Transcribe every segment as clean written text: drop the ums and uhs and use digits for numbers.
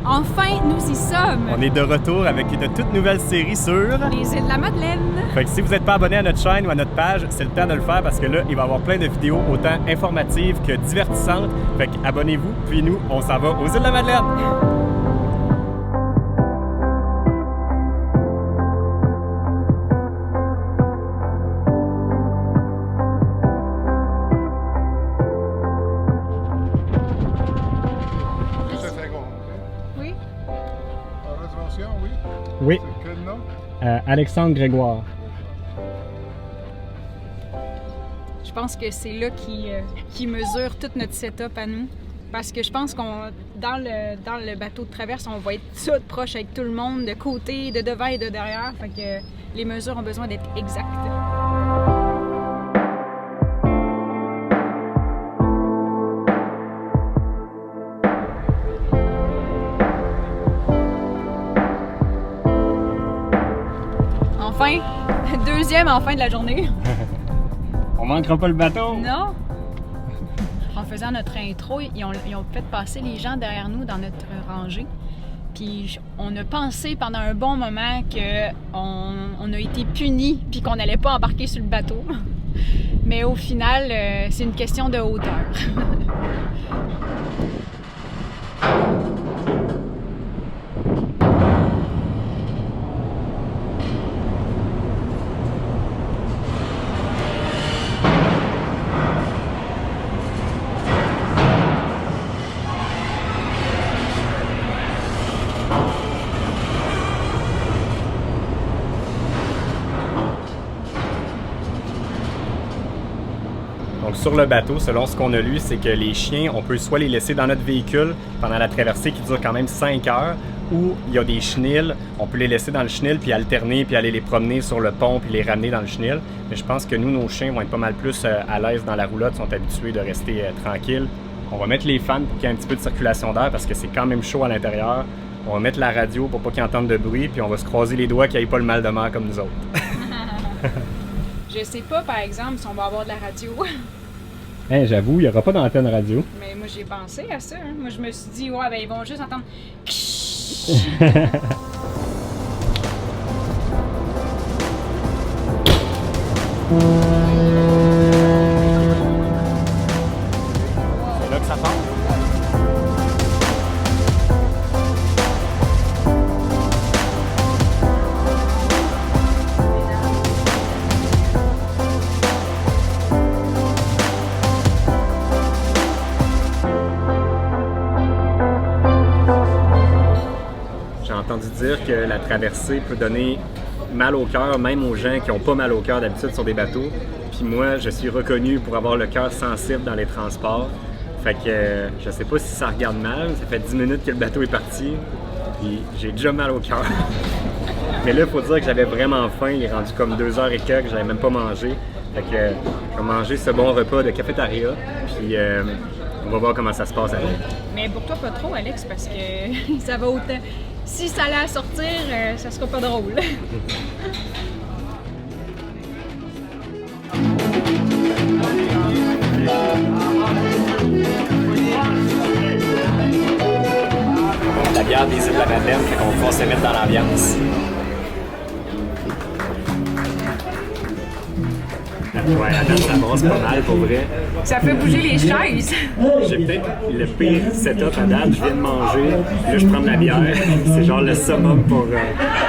Enfin, nous y sommes! On est de retour avec une toute nouvelle série sur les îles de la Madeleine. Fait que si vous n'êtes pas abonné à notre chaîne ou à notre page, c'est le temps de le faire parce que là, il va y avoir plein de vidéos autant informatives que divertissantes. Fait que abonnez-vous, puis nous, on s'en va aux îles de la Madeleine! Oui. C'est quel nom? Alexandre Grégoire. Je pense que c'est là qui mesure tout notre setup à nous. Parce que je pense qu'on dans le bateau de traverse, on va être tout proche avec tout le monde, de côté, de devant et de derrière. Fait que les mesures ont besoin d'être exactes. Enfin, deuxième enfin de la journée. On manquera pas le bateau! Non! En faisant notre intro, ils ont fait passer les gens derrière nous dans notre rangée. Puis on a pensé pendant un bon moment qu'on a été punis puis qu'on n'allait pas embarquer sur le bateau. Mais au final, c'est une question de hauteur. Donc sur le bateau, selon ce qu'on a lu, c'est que les chiens, on peut soit les laisser dans notre véhicule pendant la traversée qui dure quand même 5 heures, ou il y a des chenils, on peut les laisser dans le chenil puis alterner puis aller les promener sur le pont puis les ramener dans le chenil. Mais je pense que nous, nos chiens vont être pas mal plus à l'aise dans la roulotte, sont habitués de rester tranquilles. On va mettre les fans pour qu'il y ait un petit peu de circulation d'air parce que c'est quand même chaud à l'intérieur. On va mettre la radio pour pas qu'ils entendent de bruit puis on va se croiser les doigts qu'il n'y ait pas le mal de mer comme nous autres. Je sais pas, par exemple, si on va avoir de la radio. Hey, j'avoue, il n'y aura pas d'antenne radio. Mais moi, j'ai pensé à ça. Hein. Moi, je me suis dit, ouais, ben, ils vont juste entendre. C'est là que ça part. J'ai entendu dire que la traversée peut donner mal au cœur, même aux gens qui n'ont pas mal au cœur d'habitude sur des bateaux. Puis moi, je suis reconnu pour avoir le cœur sensible dans les transports. Fait que je sais pas si ça regarde mal. Ça fait 10 minutes que le bateau est parti. Puis j'ai déjà mal au cœur. Mais là, il faut dire que j'avais vraiment faim. Il est rendu comme 2h et quelques, j'avais même pas mangé. Fait que je vais manger ce bon repas de cafétéria. Puis on va voir comment ça se passe avec. Mais pour toi, pas trop, Alex, parce que ça va autant. Si ça allait à sortir, ça sera pas drôle. La bière des îles de la Madeleine, fait qu'on va pouvoir se mettre dans l'ambiance. Ouais, la date, ça brasse pas mal, pour vrai. Ça fait bouger les chaises. J'ai peut-être le pire setup à date. Je viens de manger, là je prends de la bière. C'est genre le summum pour Tu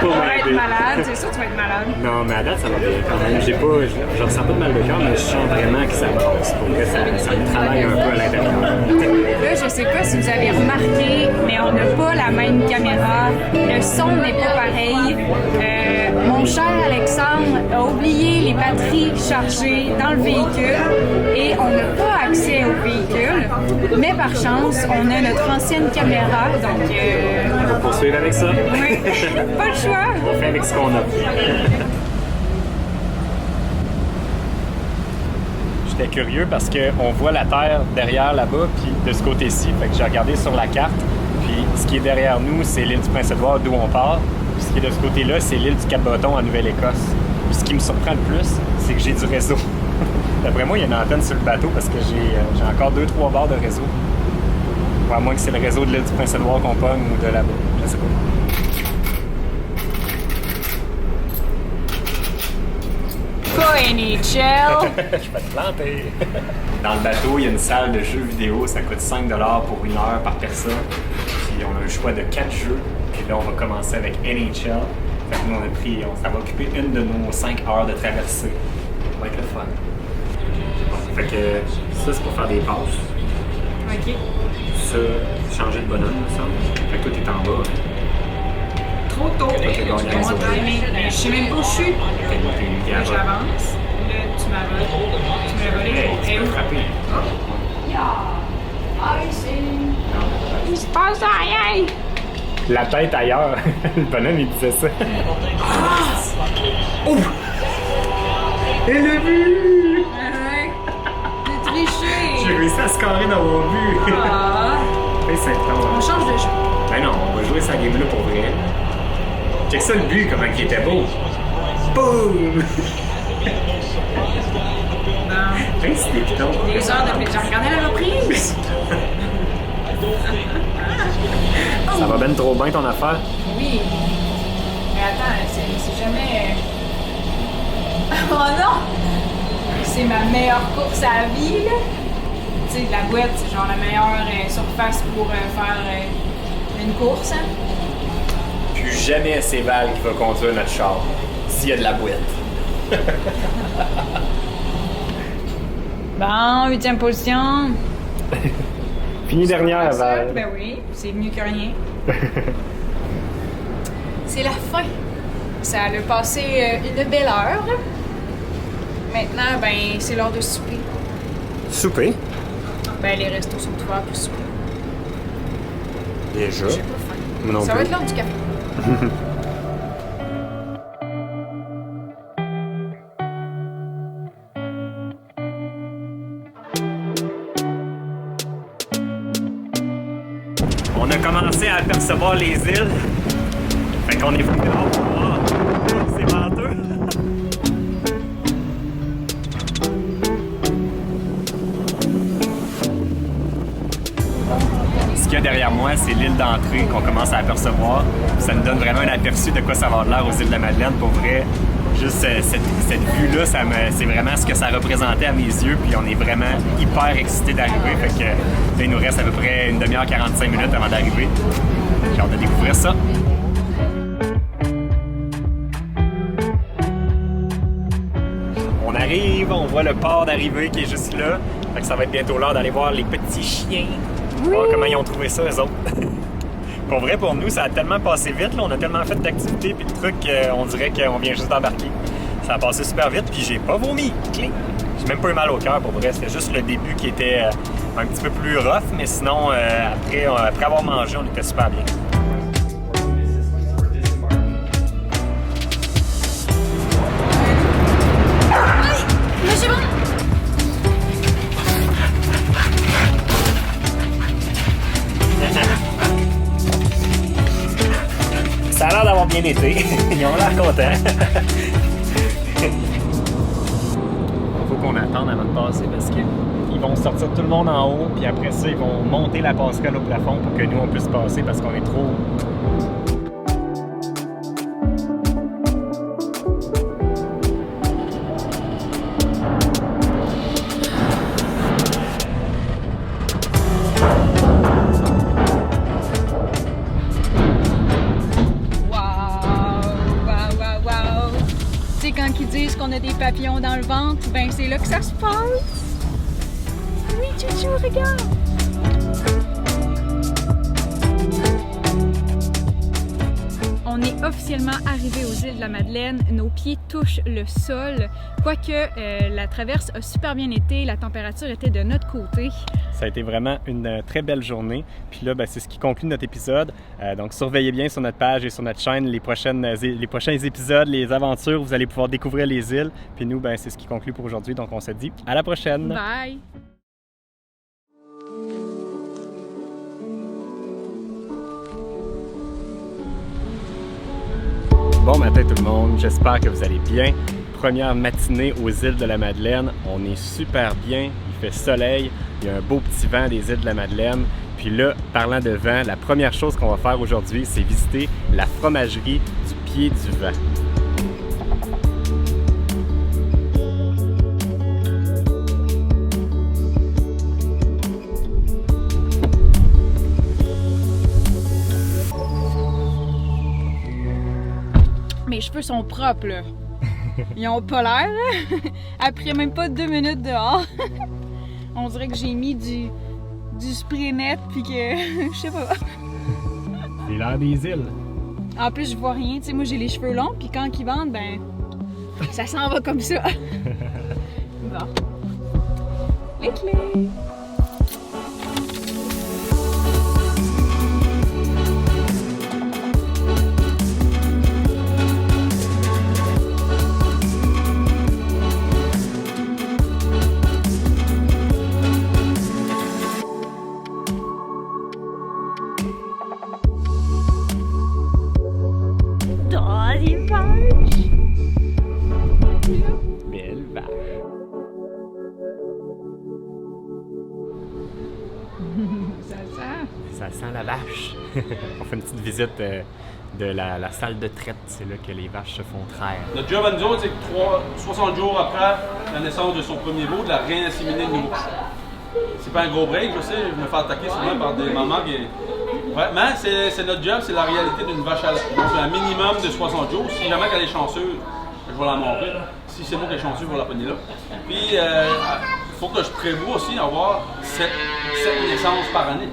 vas être m'aider. malade, c'est sûr que tu vas être malade. Non, mais à date, ça va bien quand même. Je ressens pas de mal de cœur, mais je sens vraiment que ça brasse. Pour vrai, ça me travaille un peu à l'intérieur. Là, je sais pas si vous avez remarqué, mais on n'a pas la même caméra. Le son n'est pas pareil. Mon cher Alexandre a oublié les batteries chargées dans le véhicule et on n'a pas accès au véhicule. Mais par chance, on a notre ancienne caméra, donc... On va poursuivre avec ça. Oui, pas le choix. On fait avec ce qu'on a. J'étais curieux parce qu'on voit la terre derrière là-bas, puis de ce côté-ci. Fait que j'ai regardé sur la carte, puis ce qui est derrière nous, c'est l'île du Prince-Édouard d'où on part. Puis ce qui est de ce côté-là, c'est l'île du Cap-Breton en Nouvelle-Écosse. Puis ce qui me surprend le plus, c'est que j'ai du réseau. D'après moi, il y a une antenne sur le bateau parce que j'ai encore 2-3 barres de réseau. Ou à moins que c'est le réseau de l'île du Prince-Édouard qu'on pogne ou de là-bas. Je sais pas. Pas NHL! Je vais te planter! Dans le bateau, il y a une salle de jeux vidéo. Ça coûte 5$ pour 1 heure par personne. Puis on a un choix de 4 jeux. Puis là, on va commencer avec NHL. Fait que nous, ça va occuper une de nos 5 heures de traversée. Ça va être le fun. Fait que ça, c'est pour faire des passes. Ok. Ça, changer de bonhomme, me semble. Fait que toi, t'es en bas. Hein? Trop tôt. Je sais même pas où je suis. J'avance. Là, tu m'as volé. Tu me l'as volé. Hey, tu peux frapper. Il se passe rien. La tête ailleurs. Le bonhomme, il disait ça. Oh! Et le but! Ouais. J'ai triché. J'ai réussi à scorer dans mon but. Ah. Hey, c'est On temps. change de jeu. Ben non, on va jouer sa game-là pour vrai. Check ça le but, comment il était beau. Boum! Non. Hey, c'était piton. Des heures de plus. J'ai regardé la reprise. Ça va ben trop bien ton affaire. Oui. Mais attends, c'est jamais. Oh non! C'est ma meilleure course à la vie, là. Tu sais, la boîte, c'est genre la meilleure surface pour faire une course. Hein? Plus jamais c'est Val qui va conduire notre char. S'il y a de la boîte. Bon, 8e position. Fini dernière, Ça, Val. ben oui, c'est mieux que rien. C'est la fin. Ça a passé une belle heure. Maintenant, ben, c'est l'heure de souper. Souper? Ben, les restos sont ouverts pour souper. Déjà. J'ai pas faim. Moi non Ça plus. va être l'heure du café. On a commencé à apercevoir les îles. Fait qu'on est venu dehors pour voir. C'est venteux. Ce qu'il y a derrière moi, c'est l'île d'entrée qu'on commence à apercevoir. Ça nous donne vraiment un aperçu de quoi ça va avoir l'air aux îles de la Madeleine. Pour vrai, juste cette vue-là, c'est vraiment ce que ça représentait à mes yeux. Puis on est vraiment hyper excités d'arriver. Fait que là, il nous reste à peu près une demi-heure, 45 minutes avant d'arriver. J'ai hâte de découvrir ça. On arrive, on voit le port d'arrivée qui est juste là. Fait que ça va être bientôt l'heure d'aller voir les petits chiens. Voir comment ils ont trouvé ça, eux autres. Pour vrai, pour nous, ça a tellement passé vite. Là. On a tellement fait d'activités et de trucs qu'on dirait qu'on vient juste d'embarquer. Ça a passé super vite, puis j'ai pas vomi. Cling. J'ai même pas eu mal au cœur, pour vrai. C'était juste le début qui était un petit peu plus rough, mais sinon, après avoir mangé, on était super bien. Mais c'est bon! Ça a l'air d'avoir bien été. Ils ont l'air contents. Faut qu'on attende avant de passer parce qu'ils vont sortir tout le monde en haut, puis après ça, ils vont monter la passerelle au plafond pour que nous, on puisse passer parce qu'on est trop... Quand ils disent qu'on a des papillons dans le ventre, ben c'est là que ça se passe. Oui, Chouchou, regarde. On est officiellement arrivé aux îles de la Madeleine. Nos pieds touchent le sol. Quoique la traverse a super bien été, la température était de notre côté. Ça a été vraiment une très belle journée. Puis là, c'est ce qui conclut notre épisode. Donc, surveillez bien sur notre page et sur notre chaîne les prochains épisodes, les aventures. Vous allez pouvoir découvrir les îles. Puis nous, c'est ce qui conclut pour aujourd'hui. Donc, on se dit à la prochaine. Bye! Bon matin tout le monde, j'espère que vous allez bien. Première matinée aux îles de la Madeleine, on est super bien, il fait soleil, il y a un beau petit vent des îles de la Madeleine Puis là, parlant de vent, la première chose qu'on va faire aujourd'hui, c'est visiter la fromagerie du Pied du Vent. Mes cheveux sont propres, là. Ils ont pas l'air, là. Après même pas 2 minutes dehors. On dirait que j'ai mis du spray net, puis que... je sais pas. C'est l'air des îles. En plus, je vois rien. Tu sais, moi, j'ai les cheveux longs, puis quand ils vendent, ben... ça s'en va comme ça. Bon. Les clés! Belle vache. Ça sent la vache. On fait une petite visite de la salle de traite. C'est là que les vaches se font traire. Notre job à nous autres, c'est que 60 jours après la naissance de son premier veau, de la réinséminer de nouveau. C'est pas un gros break, je sais, je me fais attaquer souvent par des mamans qui... Ouais, mais c'est notre job, c'est la réalité d'une vache à lait. Donc c'est un minimum de 60 jours. Si jamais elle est chanceuse, je vais la montrer. Si c'est moi qui est chanceux, je vais la pogner là. Puis il faut que je prévoie aussi avoir 7 naissances par année.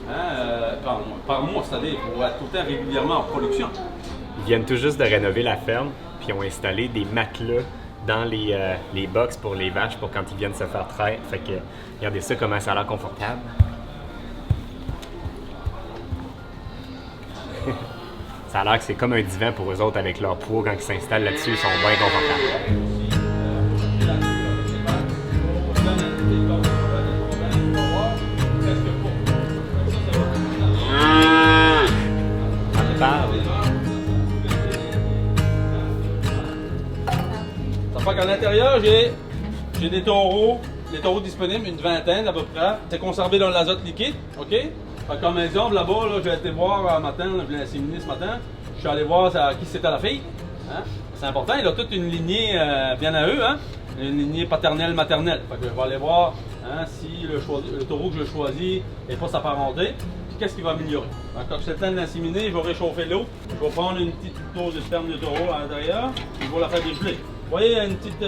Hein, par mois, c'est-à-dire pour être tout le temps régulièrement en production. Ils viennent tout juste de rénover la ferme, puis ils ont installé des matelas dans les box pour les vaches pour quand ils viennent se faire traire. Fait que regardez ça comment ça a l'air confortable. Ça a l'air que c'est comme un divan pour eux autres avec leur poids quand ils s'installent là-dessus, ils sont bien confortables. Ça fait qu'à l'intérieur, j'ai des taureaux disponibles, une vingtaine à peu près. C'est conservé dans l'azote liquide, OK? Comme exemple, là-bas, là, j'ai été voir un matin, je l'ai inséminé ce matin, je suis allé voir qui c'était la fille. Hein? C'est important, il a toute une lignée bien à eux, hein? Une lignée paternelle-maternelle. Fait que je vais aller voir si le taureau que je choisis n'est pas sa parenté, puis qu'est-ce qu'il va améliorer. Quand c'est le temps de l'inséminer, je vais réchauffer l'eau, je vais prendre une petite dose de sperme de taureau à l'intérieur, puis je vais la faire dégeler. Vous voyez, une petite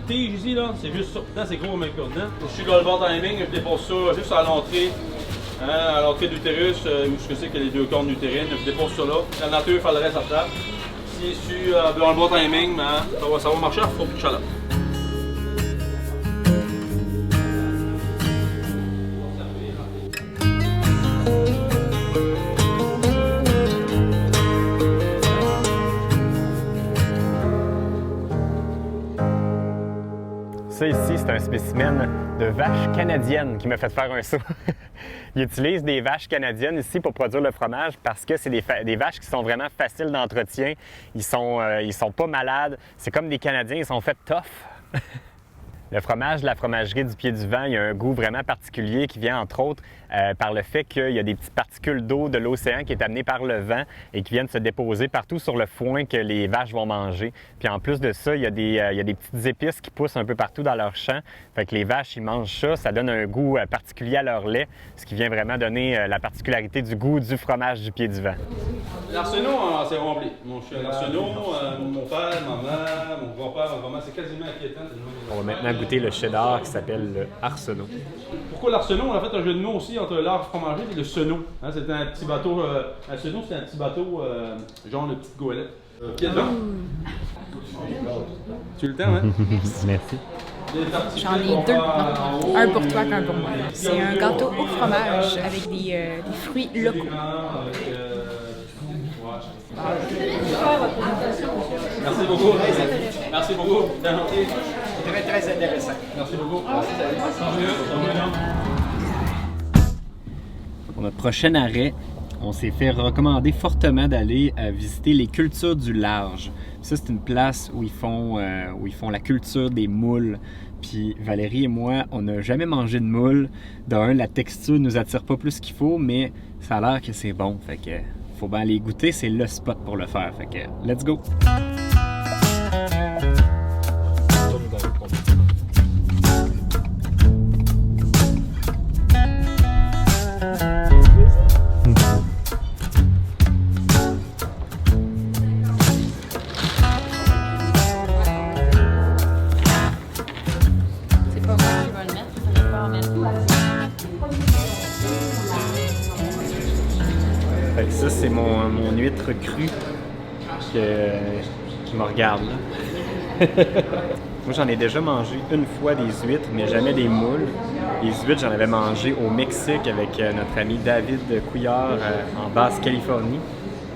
tige ici, là, c'est juste ça. Dedans, c'est gros, mais dedans. Je suis dans le bord timing, je dépose ça juste à l'entrée. À l'entrée de l'utérus, où je sais qu'il y a les 2 cornes utérines, je dépose ça là. La nature fait le reste à table. Si je suis dans le bon timing, ça va marcher, il faut plus de chaleur. Ça ici, c'est un spécimen de vache canadienne qui m'a fait faire un saut. Ils utilisent des vaches canadiennes ici pour produire le fromage parce que c'est des vaches qui sont vraiment faciles d'entretien. Ils sont pas malades. C'est comme des Canadiens, ils sont faits tough. Le fromage de la fromagerie du Pied du Vent, il y a un goût vraiment particulier qui vient entre autres par le fait qu'il y a des petites particules d'eau de l'océan qui est amenée par le vent et qui viennent se déposer partout sur le foin que les vaches vont manger. Puis en plus de ça, il y a des petites épices qui poussent un peu partout dans leur champ. Fait que les vaches, ils mangent ça, ça donne un goût particulier à leur lait, ce qui vient vraiment donner la particularité du goût du fromage du Pied du Vent. L'arsenault, c'est rempli. L'arsenault, mon père, ma mère, mon grand-père, ma grand-mère, c'est quasiment inquiétant. On va maintenant goûter le cheddar qui s'appelle le Arsenault. Pourquoi l'Arsenault? On a fait un jeu de mots aussi entre l'art fromager et le senault. Hein, c'était un petit bateau. Arsenault, c'est un petit bateau, genre le petit goélette. Pied de vent. Tu le temps, hein? Merci. J'en ai 2. Non, un pour toi qu'un pour moi. C'est un gâteau au fromage avec des fruits locaux. Merci beaucoup. Merci beaucoup. Très, très intéressant. Merci beaucoup. Pour notre prochain arrêt, on s'est fait recommander fortement d'aller visiter les cultures du large. Ça, c'est une place où ils font la culture des moules. Puis Valérie et moi, on n'a jamais mangé de moule. D'un, la texture nous attire pas plus qu'il faut, mais ça a l'air que c'est bon. Fait que faut bien aller goûter, c'est le spot pour le faire. Fait que let's go! Fait que ça, c'est mon huître crue qui me regarde là. Moi, j'en ai déjà mangé une fois des huîtres, mais jamais des moules. Les huîtres, j'en avais mangé au Mexique avec notre ami David Couillard en Basse-Californie.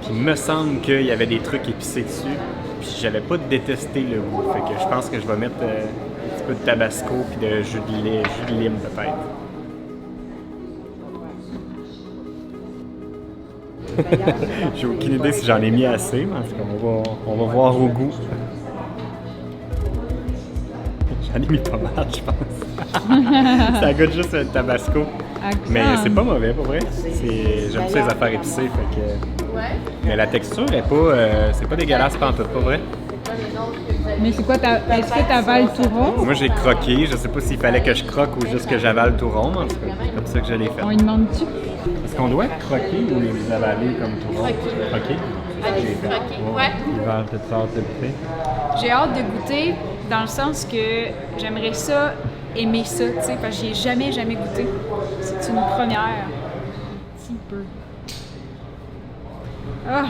Puis il me semble qu'il y avait des trucs épicés dessus. Puis j'avais pas détesté le goût. Fait que je pense que je vais mettre un petit peu de tabasco puis de jus de lime peut-être. J'ai aucune idée si j'en ai mis assez, mais en tout cas, on va voir au goût. J'en ai mis pas mal, je pense. Ça goûte juste le tabasco. Mais c'est pas mauvais, pour vrai. J'aime ça les affaires épicées, fait que... Mais la texture est pas... c'est pas dégueulasse pantoute, pas vrai? Mais c'est quoi, est-ce que t'avales tout rond? Moi, j'ai croqué. Je sais pas s'il fallait que je croque ou juste que j'avale tout rond, mais en tout cas, c'est comme ça que je l'ai fait. On lui demande-tu? Est-ce qu'on doit croquer ou les avaler comme tout rond? Croquer. Ouais. Il va peut-être sortir de J'ai hâte de goûter dans le sens que j'aimerais ça, aimer ça, tu sais, parce que j'y ai jamais goûté. C'est une première. Un petit peu. Ah!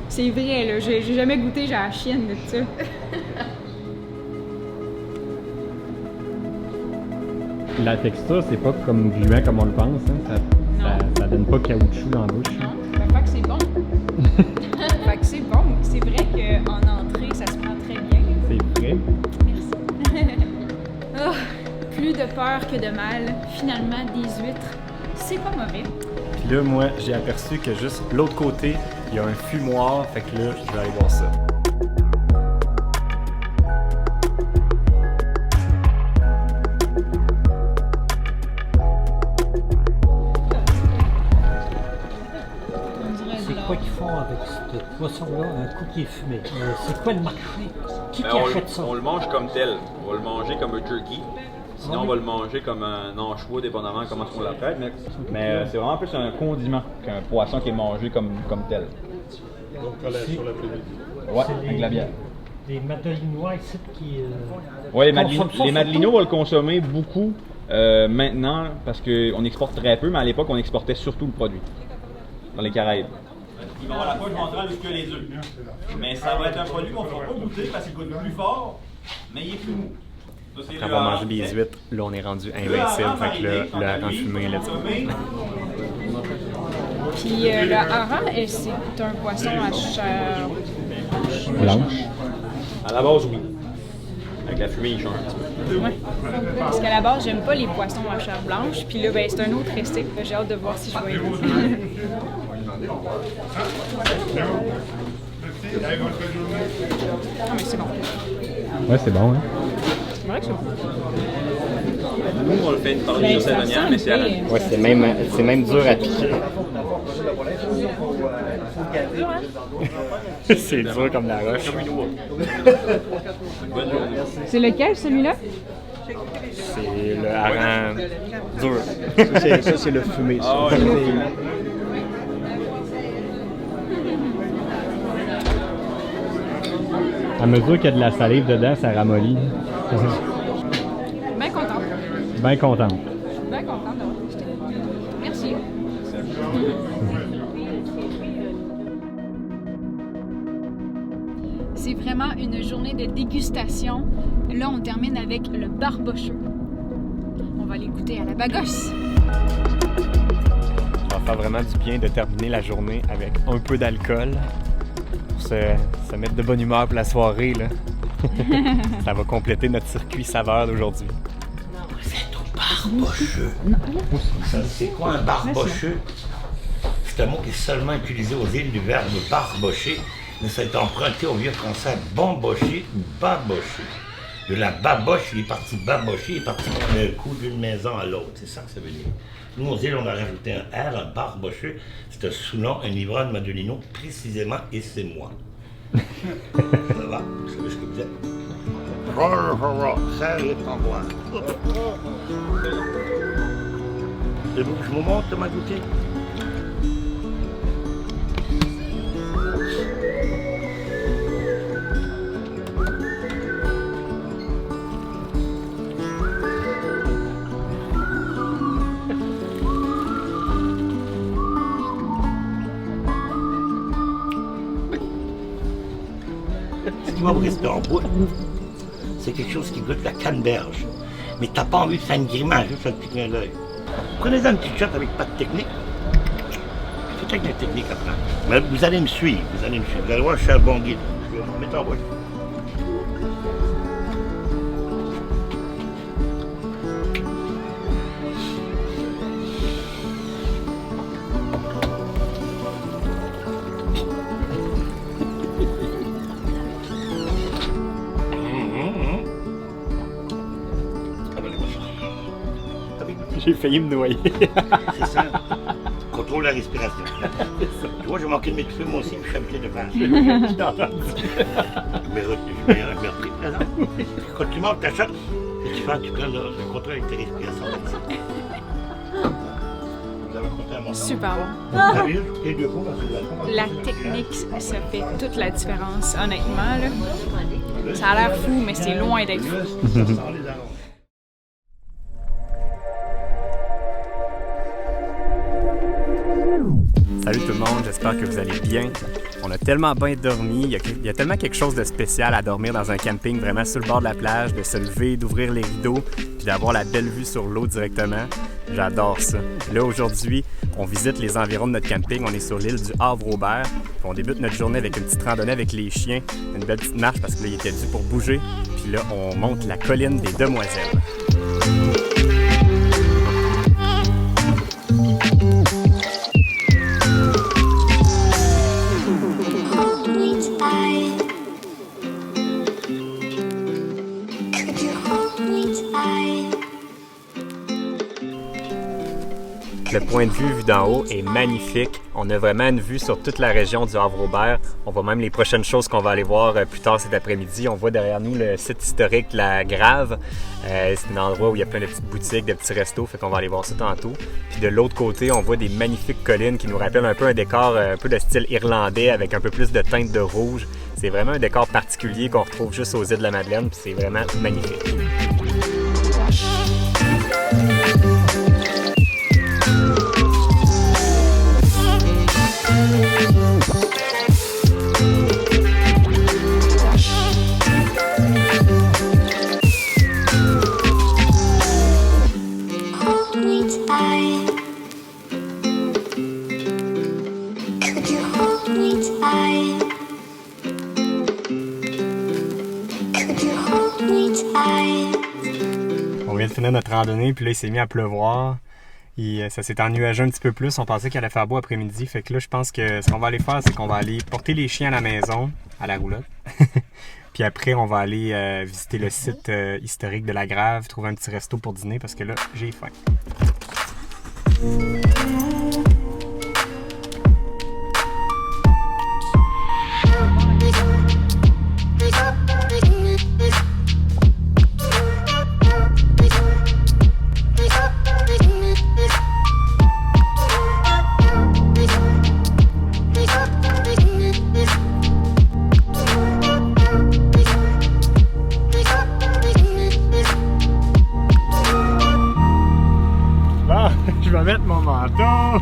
C'est vrai, là, j'ai jamais goûté, j'ai la chienne de ça. La texture, c'est pas comme gluant comme on le pense. Hein. Ça donne pas caoutchouc dans la bouche. Non, fait que c'est bon. Fait que c'est bon. C'est vrai qu'en entrée, ça se prend très bien. C'est frais. Merci. Oh, plus de peur que de mal. Finalement, des huîtres, c'est pas mauvais. Puis là, moi, j'ai aperçu que juste de l'autre côté, il y a un fumoir. Fait que là, je vais aller voir ça. C'est quoi qu'ils font avec cette poisson-là, un coup qui est fumé? C'est quoi le marché? Qui achète ça? On le mange comme tel. On va le manger comme un turkey. Sinon, on va le manger comme un anchois, dépendamment de comment on l'appelle. Mais c'est vraiment plus un condiment qu'un poisson qui est mangé comme tel. Donc, sur la plébiscite. Ouais, avec la bière. Les Madelinois ici qui. Oui, les Madelinois, on va le consommer beaucoup maintenant parce qu'on exporte très peu, mais à l'époque, on exportait surtout le produit dans les Caraïbes. Il va y avoir la poche ventrale plus que les œufs. Mais ça va être un produit qu'on ne fera pas goûter parce qu'il goûte plus fort, mais il est plus mou. Quand on va manger des huîtres, là, on est rendu invincible. Fait que là, le hareng fumé, là, Puis le hareng, c'est un poisson à chair blanche. À la base, oui. Avec la fumée, il change un petit peu. Ouais. Parce qu'à la base, j'aime pas les poissons à chair blanche. Puis là, ben, c'est un autre essai. J'ai hâte de voir si je vais aimer. Ah, mais c'est bon. Ouais, c'est bon, hein? C'est vrai que c'est bon. Nous, on le fait une partie saisonnière, mais c'est à la... Ouais, c'est même dur à piquer. C'est dur comme la roche. C'est lequel, celui-là? C'est le hareng dur. Ça, c'est le fumé. Ah, ouais. À mesure qu'il y a de la salive dedans, ça ramollit. Bien contente. Bien contente. Bien contente d'avoir acheté. Merci. C'est vraiment une journée de dégustation. Là, on termine avec le barbocheux. On va aller goûter à la bagosse. Ça va faire vraiment du bien de terminer la journée avec un peu d'alcool pour se mettre de bonne humeur pour la soirée, là. Ça va compléter notre circuit saveur d'aujourd'hui. C'est au barbocheux. C'est quoi un barbocheux? C'est un mot qui est seulement utilisé aux îles du verbe barbocher, mais c'est emprunté au vieux français bambocher ou babocher. De la baboche, il est parti babocher, il est parti prendre le coup d'une maison à l'autre. C'est ça que ça veut dire. Nous, on dit, on a rajouté un R, un barbocheux. C'est un sous-nom, un ivrogne Madolino, précisément, et c'est moi. Ça va, vous savez ce que vous êtes. Ça est en bois. C'est vous que je me montre, ma goûter? Ce qui va vous rester en bouche, c'est quelque chose qui goûte la canneberge. Mais t'as pas envie de faire une grimace, juste un petit clin d'œil. Prenez-en une petite shot avec pas de technique. C'est avec la technique après. Mais vous allez me suivre, vous allez voir, je suis un bon guide. Je vais vous mettre en bouche. J'ai failli me noyer. C'est ça. Contrôle la respiration. Tu vois, j'ai manqué de m'étouffer moi aussi, je suis habitué de faire ça. Je t'ai entendu. Je m'ai repris présent. Quand tu manques ta shot, tu prends le contrôle avec ta respiration. Vous avez compté à mon temps. Super bon. Sérieux, les deux fois, parce que La technique, ça fait toute la différence, honnêtement. Là. Ça a l'air fou, mais c'est loin d'être fou. Ça sent les arômes. Salut tout le monde, j'espère que vous allez bien. On a tellement bien dormi, il y a tellement quelque chose de spécial à dormir dans un camping vraiment sur le bord de la plage, de se lever, d'ouvrir les rideaux, puis d'avoir la belle vue sur l'eau directement. J'adore ça. Là aujourd'hui, on visite les environs de notre camping, on est sur l'île du Havre-Aubert. On débute notre journée avec une petite randonnée avec les chiens, une belle petite marche parce que là il était dû pour bouger. Puis là on monte la colline des Demoiselles. Le point de vue d'en haut est magnifique. On a vraiment une vue sur toute la région du Havre-Aubert. On voit même les prochaines choses qu'on va aller voir plus tard cet après-midi. On voit derrière nous le site historique de la Grave. C'est un endroit où il y a plein de petites boutiques, de petits restos, fait qu'on va aller voir ça tantôt. Puis de l'autre côté, on voit des magnifiques collines qui nous rappellent un peu un décor un peu de style irlandais avec un peu plus de teinte de rouge. C'est vraiment un décor particulier qu'on retrouve juste aux îles de la Madeleine, puis c'est vraiment magnifique. On vient de finir notre randonnée, puis là, il s'est mis à pleuvoir. Ça s'est ennuagé un petit peu plus. On pensait qu'il allait faire beau après-midi. Fait que là, je pense que ce qu'on va aller faire, c'est qu'on va aller porter les chiens à la maison, à la roulotte. Puis après, on va aller visiter le site historique de la Grave, trouver un petit resto pour dîner, parce que là, j'ai faim. Je vais mettre mon manteau.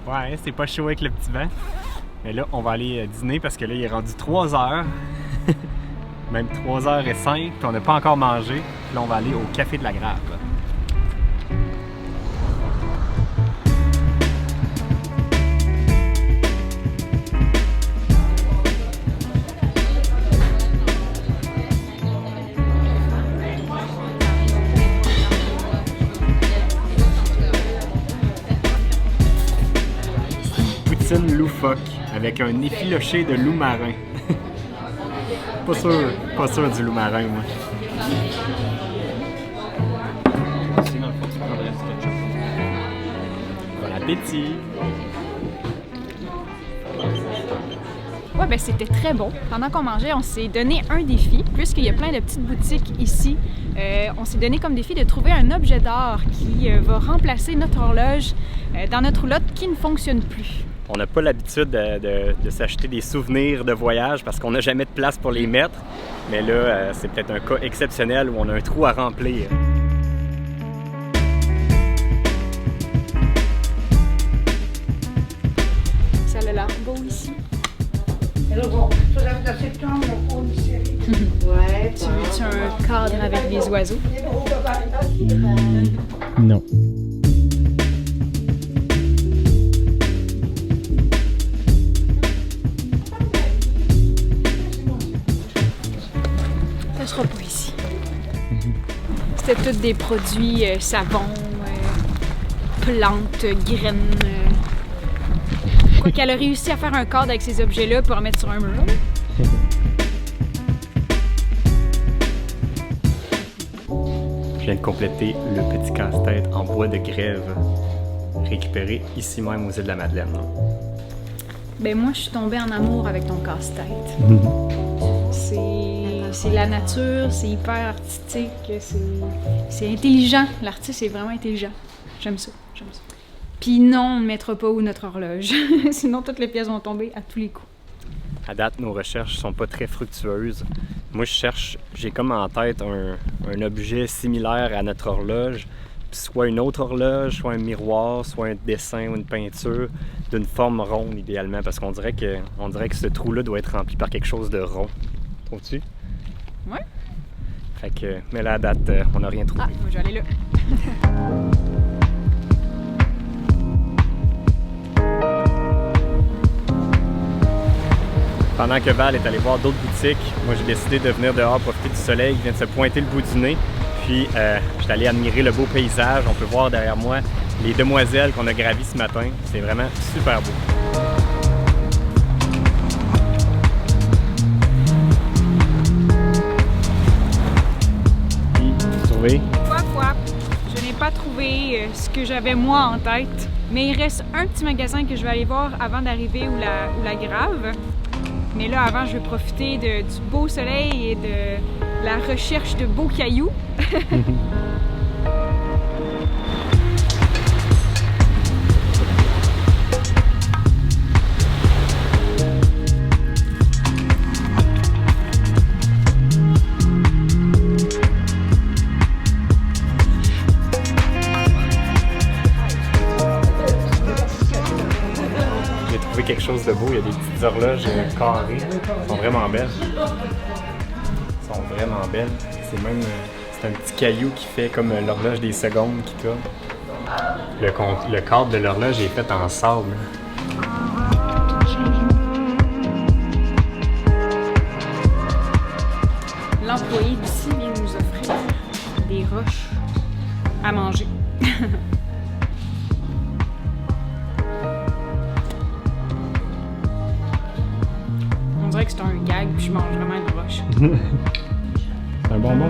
Ouais, c'est pas chaud avec le petit vent. Mais là, on va aller dîner parce que là, il est rendu 3 heures. Même 3h05, puis on n'a pas encore mangé. Puis là, on va aller au Café de la Grave. Poutine loufoque avec un effiloché de loup marin. pas sûr du loup marin, moi. Bon appétit! Ouais, ben c'était très bon. Pendant qu'on mangeait, on s'est donné un défi, puisqu'il y a plein de petites boutiques ici. On s'est donné comme défi de trouver un objet d'art qui va remplacer notre horloge dans notre roulotte qui ne fonctionne plus. On n'a pas l'habitude de s'acheter des souvenirs de voyage parce qu'on n'a jamais de place pour les mettre. Mais là, c'est peut-être un cas exceptionnel où on a un trou à remplir. Ça a l'air beau ici. Ouais, Tu veux-tu un cadre avec des oiseaux? Non. Ça sera pas ici. C'était tous des produits savons, plantes, graines. Quoi qu'elle a réussi à faire un cadre avec ces objets-là pour en mettre sur un mur. Je viens de compléter le petit casse-tête en bois de grève, récupéré ici même aux îles de la Madeleine. Ben moi, je suis tombée en amour avec ton casse-tête. C'est la nature, c'est hyper artistique, c'est intelligent. L'artiste est vraiment intelligent. J'aime ça. Puis non, on ne mettra pas où notre horloge. Sinon, toutes les pièces vont tomber à tous les coups. À date, nos recherches sont pas très fructueuses. Moi, j'ai comme en tête un objet similaire à notre horloge, soit une autre horloge, soit un miroir, soit un dessin ou une peinture d'une forme ronde idéalement, parce qu'on dirait que ce trou-là doit être rempli par quelque chose de rond. Trouves-tu? Ouais. Fait que, mais là, à date, on n'a rien trouvé. Ah, moi je vais aller là. Pendant que Val est allé voir d'autres boutiques, moi j'ai décidé de venir dehors profiter du soleil qui vient de se pointer le bout du nez. Puis je suis allé admirer le beau paysage. On peut voir derrière moi les demoiselles qu'on a gravies ce matin. C'est vraiment super beau. Puis, trouvé? Quoi? Je n'ai pas trouvé ce que j'avais moi en tête. Mais il reste un petit magasin que je vais aller voir avant d'arriver où la grave. Mais là, avant, je vais profiter du beau soleil et de la recherche de beaux cailloux. Quelque chose de beau, il y a des petites horloges carrées, elles sont vraiment belles. C'est un petit caillou qui fait comme l'horloge des secondes qui tourne. Le cadre de l'horloge est fait en sable. L'employé d'ici vient nous offrir des roches à manger. On dirait que c'est un gag, puis je mange vraiment une roche. C'est un bonbon.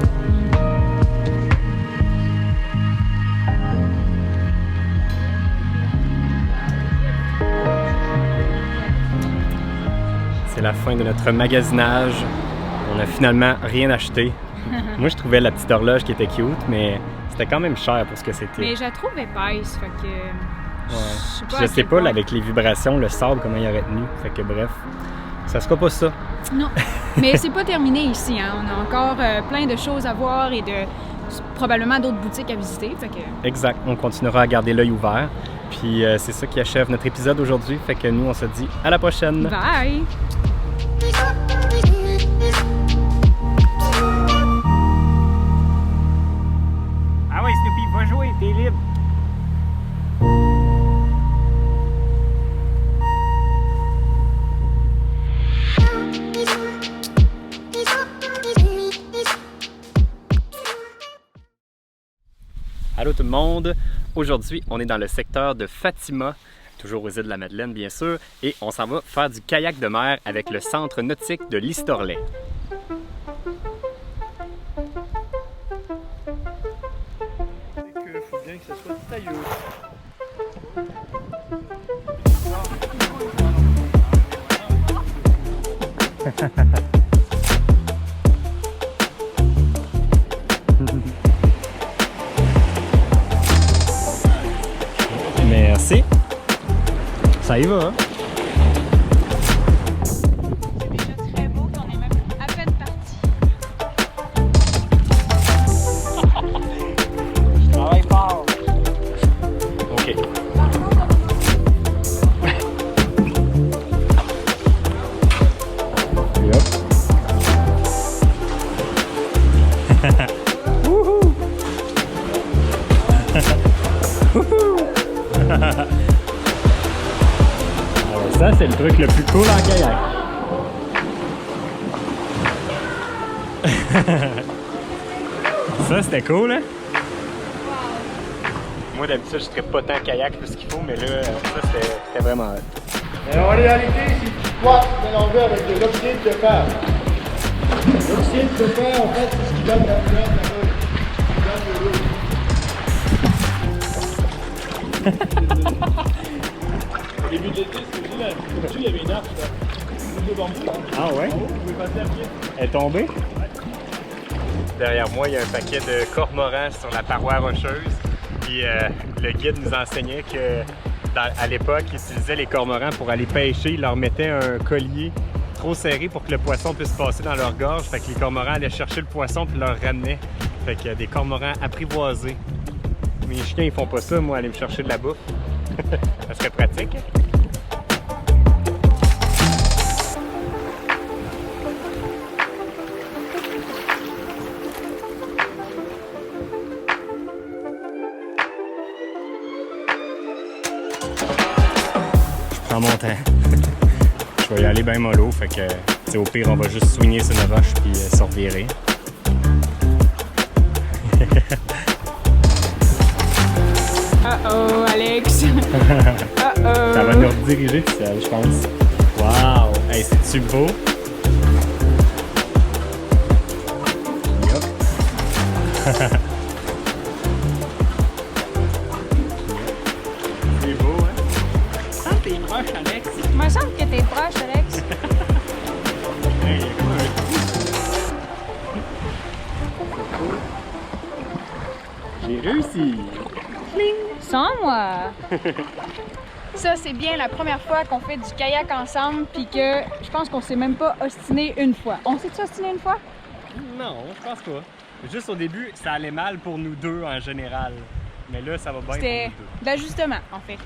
C'est la fin de notre magasinage. On n'a finalement rien acheté. Moi, je trouvais la petite horloge qui était cute, mais c'était quand même cher pour ce que c'était. Mais je la trouve épaisse, fait que... Je sais pas, là, avec les vibrations, le sable, comment il aurait tenu. Fait que bref, ça sera pas ça. Non, mais c'est pas terminé ici, hein. On a encore plein de choses à voir et probablement d'autres boutiques à visiter, fait que... Exact, on continuera à garder l'œil ouvert. Puis c'est ça qui achève notre épisode aujourd'hui, fait que nous, on se dit à la prochaine! Bye! Ah oui, Snoopy, va jouer, t'es libre! Allô tout le monde! Aujourd'hui, on est dans le secteur de Fatima, toujours aux îles de la Madeleine bien sûr, et on s'en va faire du kayak de mer avec le centre nautique de l'Istorlet. you. Merci. Ça y va. C'est déjà très beau, on est même à peine parti. Je travaille fort. OK. Yep. Wouhou! Alors ça, c'est le truc le plus cool en kayak. Ça, c'était cool, hein? Moi, d'habitude, je ne pas tant kayak plus qu'il faut, mais là, ça, c'était vraiment hot. Mais en réalité, si tu squats mélangé avec de l'oxyde de fer. L'oxyde de fer, en fait, c'est ce qui donne la couleur de la feuille. Au début de l'été, c'était aussi là. Au-dessus, il y avait une arche, là. Une de bambou. Ah ouais? Vous pouvez passer à pied. Elle est tombée? Derrière moi, il y a un paquet de cormorans sur la paroi rocheuse. Puis le guide nous enseignait que à l'époque, ils utilisaient les cormorans pour aller pêcher. Ils leur mettaient un collier trop serré pour que le poisson puisse passer dans leur gorge. Fait que les cormorans allaient chercher le poisson puis leur ramenaient. Fait qu'il y a des cormorans apprivoisés. Mes chiens, ils font pas ça, moi, aller me chercher de la bouffe. Ça serait pratique. Je prends mon temps. Je vais y aller bien mollo, fait que au pire on va juste swinger sur une roche puis se revirer. Oh Alex! Ça va nous rediriger tout seul, je pense. Wow! Hey, c'est-tu beau? Yup! C'est beau, hein? Ça, t'es proche, Alex. Il me semble que t'es proche, Alex. Hey, il y a comme un trou. J'ai réussi! Sans moi! Ça, c'est bien la première fois qu'on fait du kayak ensemble, puis que je pense qu'on s'est même pas ostiné une fois. On s'est-tu ostiné une fois? Non, je pense pas. Juste au début, ça allait mal pour nous deux en général. Mais là, ça va bien C'était pour nous deux. de l'ajustement, en fait.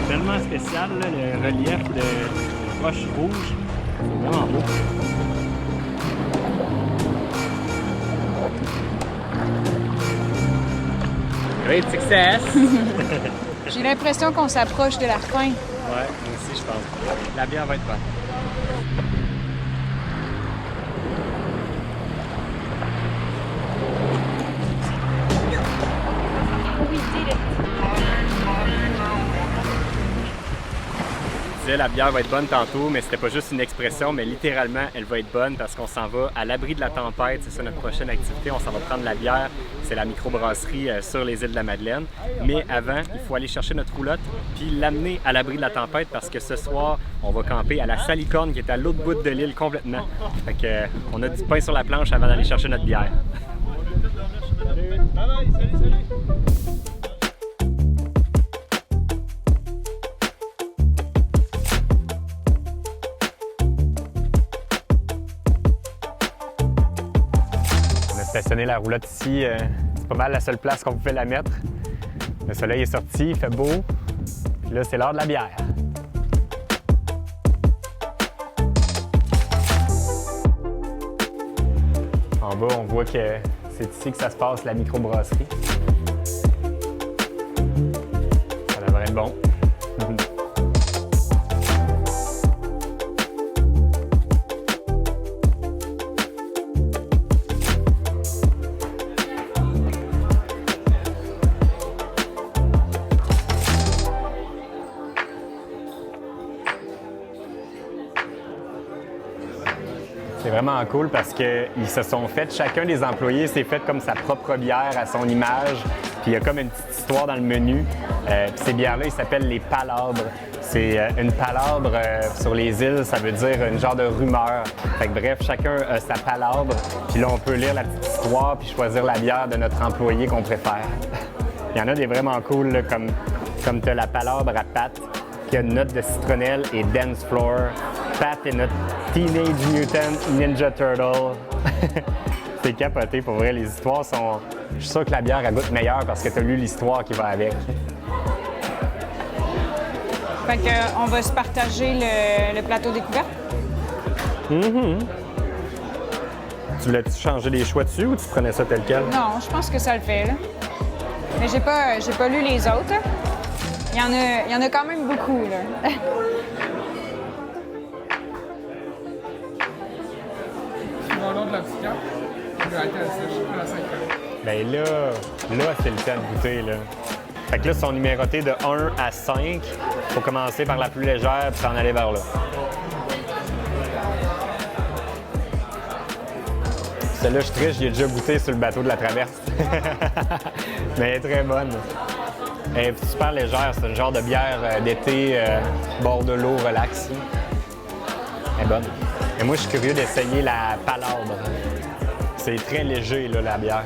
C'est tellement spécial, là, le relief de roche rouge. C'est vraiment beau. Great success! J'ai l'impression qu'on s'approche de la fin. Ouais, moi aussi, je pense. La bière va être bonne. We did it! Je disais, la bière va être bonne tantôt, mais c'était pas juste une expression, mais littéralement, elle va être bonne parce qu'on s'en va à l'abri de la tempête. C'est ça notre prochaine activité. On s'en va prendre la bière. C'est la microbrasserie sur les îles de la Madeleine. Mais avant, il faut aller chercher notre roulotte puis l'amener à l'abri de la tempête parce que ce soir, on va camper à la Salicorne qui est à l'autre bout de l'île complètement. Fait que, on a du pain sur la planche avant d'aller chercher notre bière. Bye bye, salut! Stationner la roulotte ici, c'est pas mal la seule place qu'on pouvait la mettre. Le soleil est sorti, il fait beau. Puis là, c'est l'heure de la bière. En bas, on voit que c'est ici que ça se passe, la microbrasserie. Ça devrait être bon. vraiment cool parce qu'ils se sont fait, chacun des employés s'est fait comme sa propre bière à son image. Puis il y a comme une petite histoire dans le menu. Puis ces bières-là, ils s'appellent les palabres. C'est une palabre sur les îles, ça veut dire une genre de rumeur. Fait que bref, chacun a sa palabre. Puis là, on peut lire la petite histoire puis choisir la bière de notre employé qu'on préfère. Il y en a des vraiment cool, là, comme tu as la palabre à Pat, qui a une note de citronnelle et dance floor. Pat est notre Teenage Mutant Ninja Turtle. C'est capoté, pour vrai. Les histoires sont... Je suis sûr que la bière, elle goûte meilleure parce que tu as lu l'histoire qui va avec. Fait qu'on va se partager le plateau découverte. Mm-hmm. Tu voulais-tu changer les choix dessus ou tu prenais ça tel quel? Non, je pense que ça le fait, là. Mais j'ai pas lu les autres. Il y en a quand même beaucoup, là. Vendons de la petite carte. Je vais arrêter à la 5 heures. Bien là, c'est le temps de goûter, là. Fait que là, ils sont numérotés de 1 à 5. Il faut commencer par la plus légère puis s'en aller vers là. Celle-là, je triche, j'y ai déjà goûté sur le bateau de la traverse. Mais elle est très bonne. Elle est super légère, c'est une genre de bière d'été, bord de l'eau, relax. Elle est bonne. Et moi, je suis curieux d'essayer la palabre. C'est très léger, là, la bière.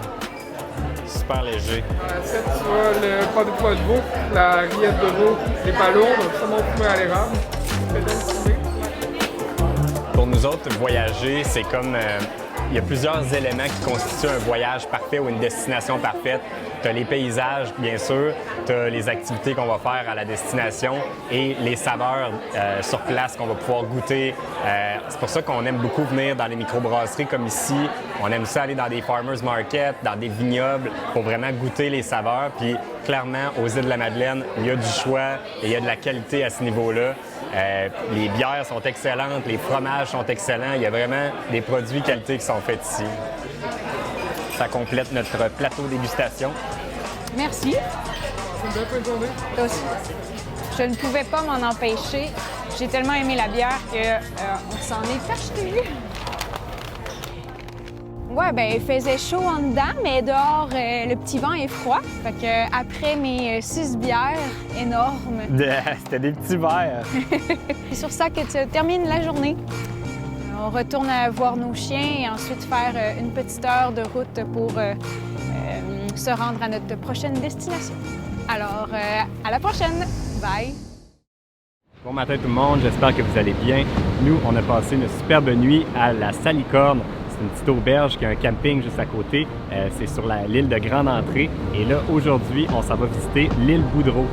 Super léger. Dans l'assiette, tu vois le pas de poids de veau, la rillette de veau, les palourdes, saumon fumé à l'érable, pédale fumée. Pour nous autres, voyager, c'est comme... il y a plusieurs éléments qui constituent un voyage parfait ou une destination parfaite. Tu as les paysages, bien sûr, tu as les activités qu'on va faire à la destination et les saveurs sur place qu'on va pouvoir goûter. C'est pour ça qu'on aime beaucoup venir dans les microbrasseries comme ici. On aime ça aller dans des farmers market, dans des vignobles pour vraiment goûter les saveurs. Puis clairement, aux îles de la Madeleine, il y a du choix et il y a de la qualité à ce niveau-là. Les bières sont excellentes, les fromages sont excellents. Il y a vraiment des produits qualité qui sont faits ici. Ça complète notre plateau dégustation. Merci. C'est une belle fin de journée. Toi aussi. Je ne pouvais pas m'en empêcher. J'ai tellement aimé la bière qu'on s'en est acheté. Ouais, ben il faisait chaud en dedans, mais dehors, le petit vent est froid. Fait que après mes 6 bières énormes... C'était des petits verres. C'est sur ça que tu termines la journée. On retourne à voir nos chiens et ensuite faire une petite heure de route pour se rendre à notre prochaine destination. Alors, à la prochaine! Bye! Bon matin tout le monde, j'espère que vous allez bien. Nous, on a passé une superbe nuit à la Salicorne. C'est une petite auberge qui a un camping juste à côté. C'est sur l'île de Grande Entrée. Et là, aujourd'hui, on s'en va visiter l'île Boudreau.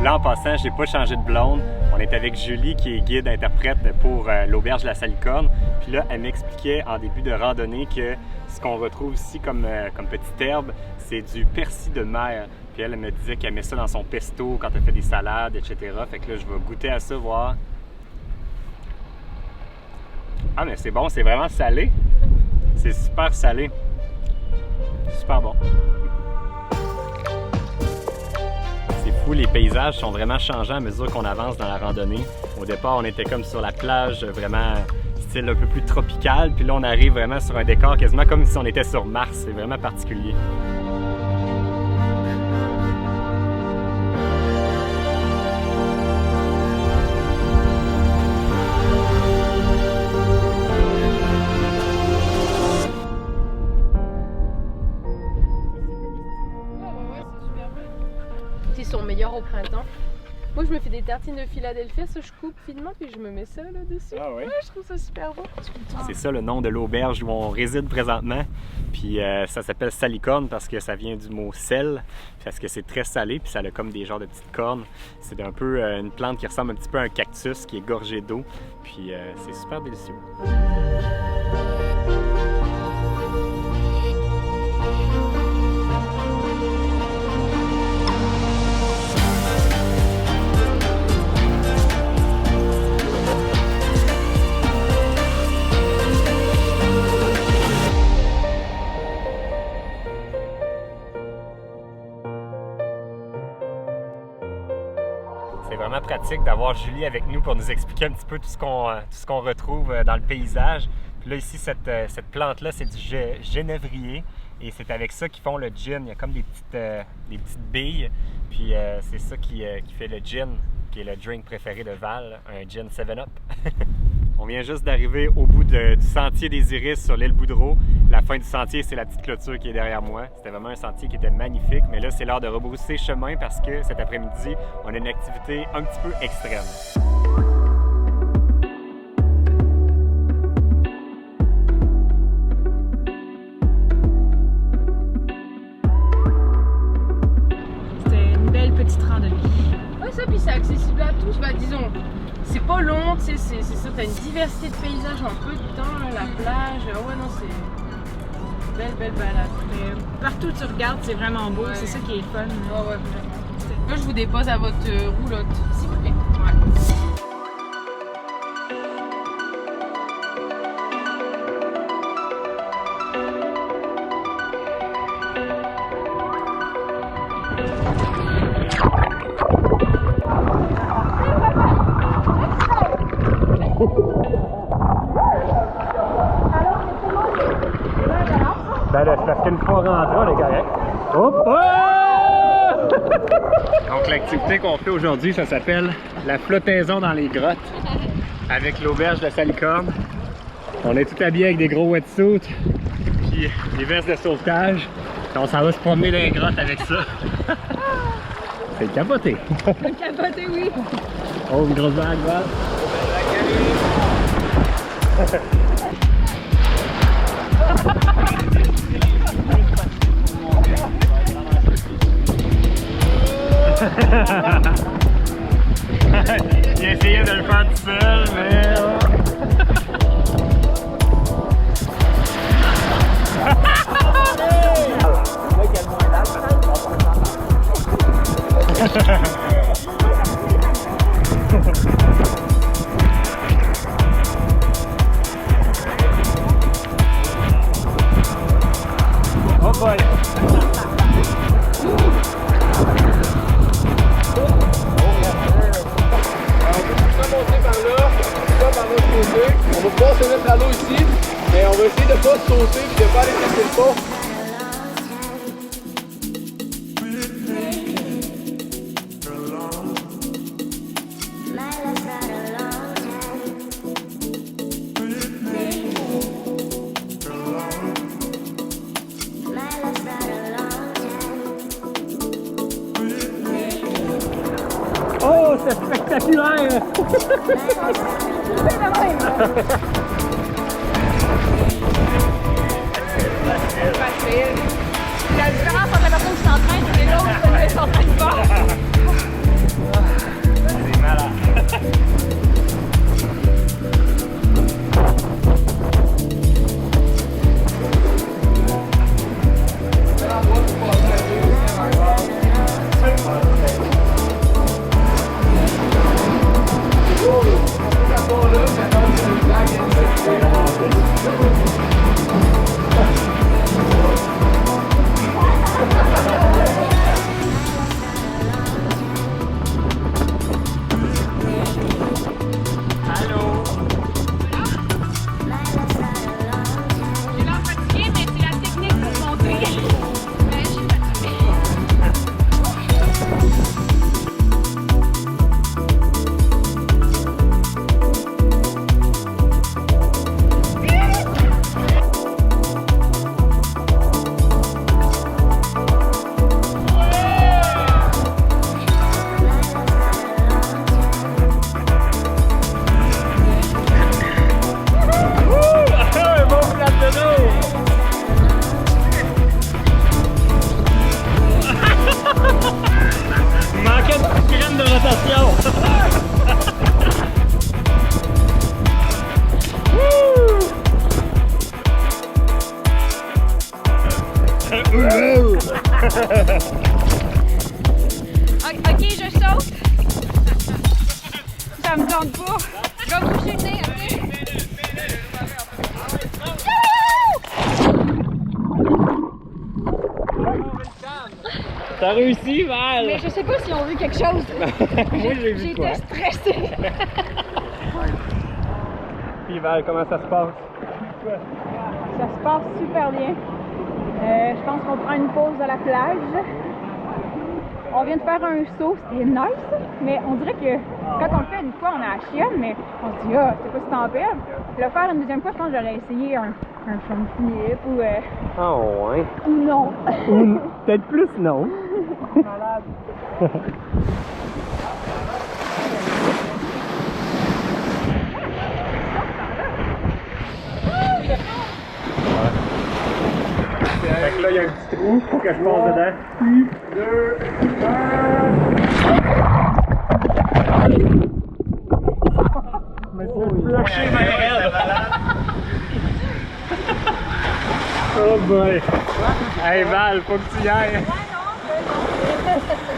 Là, en passant, j'ai pas changé de blonde. On est avec Julie, qui est guide interprète pour l'auberge de la Salicorne. Puis là, elle m'expliquait en début de randonnée que ce qu'on retrouve ici comme petite herbe, c'est du persil de mer. Puis elle me disait qu'elle met ça dans son pesto quand elle fait des salades, etc. Fait que là, je vais goûter à ça, voir. Ah, mais c'est bon, c'est vraiment salé. C'est super salé. Super bon. C'est fou, les paysages sont vraiment changeants à mesure qu'on avance dans la randonnée. Au départ, on était comme sur la plage, vraiment style un peu plus tropical. Puis là, on arrive vraiment sur un décor quasiment comme si on était sur Mars. C'est vraiment particulier. Ils sont meilleurs au printemps. Moi, je me fais des tartines de Philadelphia, ça je coupe finement puis je me mets ça là-dessus. Ah ouais? Ouais, je trouve ça super bon. C'est ça le nom de l'auberge où on réside présentement. Puis ça s'appelle Salicorne parce que ça vient du mot sel, parce que c'est très salé, puis ça a comme des genres de petites cornes. C'est un peu une plante qui ressemble un petit peu à un cactus qui est gorgé d'eau. Puis c'est super délicieux. C'est vraiment pratique d'avoir Julie avec nous pour nous expliquer un petit peu tout ce qu'on retrouve dans le paysage. Puis là, ici, cette plante-là, c'est du genévrier. Et c'est avec ça qu'ils font le gin. Il y a comme des petites billes. Puis c'est ça qui fait le gin, qui est le drink préféré de Val, un gin 7-Up. On vient juste d'arriver au bout du sentier des Iris sur l'île Boudreau. La fin du sentier, c'est la petite clôture qui est derrière moi. C'était vraiment un sentier qui était magnifique, mais là, c'est l'heure de rebrousser chemin parce que cet après-midi, on a une activité un petit peu extrême. C'était une belle petite randonnée. Ouais, ça, puis c'est accessible à tous. Bah, disons, c'est pas long, tu sais, c'est ça, t'as une diversité de paysages en peu de temps, là, la plage. Ouais, non, c'est une belle balade. Mais partout où tu regardes, c'est vraiment beau, c'est ça qui est le fun. Ouais, vraiment. Là, je vous dépose à votre roulotte, s'il vous plaît. Ben là, c'est parce qu'une fois rentré, on est correct. Hop! Donc l'activité qu'on fait aujourd'hui, ça s'appelle la flottaison dans les grottes avec l'auberge de Salicorne. On est tout habillés avec des gros wetsuits puis des vestes de sauvetage. Et on s'en va se promener dans les grottes avec ça. C'est capoté! Capoté, oui! Oh, une grosse vague, Val! J'ai essayé de le faire tout seul, mais... Oh boy! On va pouvoir se mettre à l'eau ici, mais on va essayer de ne pas se saucer et de ne pas aller casser le pont. Oh, c'est spectaculaire! La différence entre la personne qui s'entraîne et l'autre qui s'entraîne pas. C'est malade! Ok, je saute. Ça me tente pas. Je vais me coucher le nez, ok? T'as T'as réussi, Val! Mais je sais pas s'ils ont vu quelque chose. Moi, j'ai vu quoi? J'étais stressée. Puis Val, comment ça se passe? Ça se passe super bien. Je pense qu'on prend une pause à la plage. On vient de faire un saut, c'était nice, mais on dirait que quand on le fait une fois, on a la chienne, mais on se dit, ah, c'est pas si tant pire. Le faire une deuxième fois, je pense que j'aurais essayé un front flip ou. Oh, ouais. Ou non. Ou peut-être plus non. Malade. Fait que là, il y a un petit trou, faut que je passe dedans. 2, 1. Mais c'est flusher ma head. Oh boy. Hey Val, faut que tu y ailles.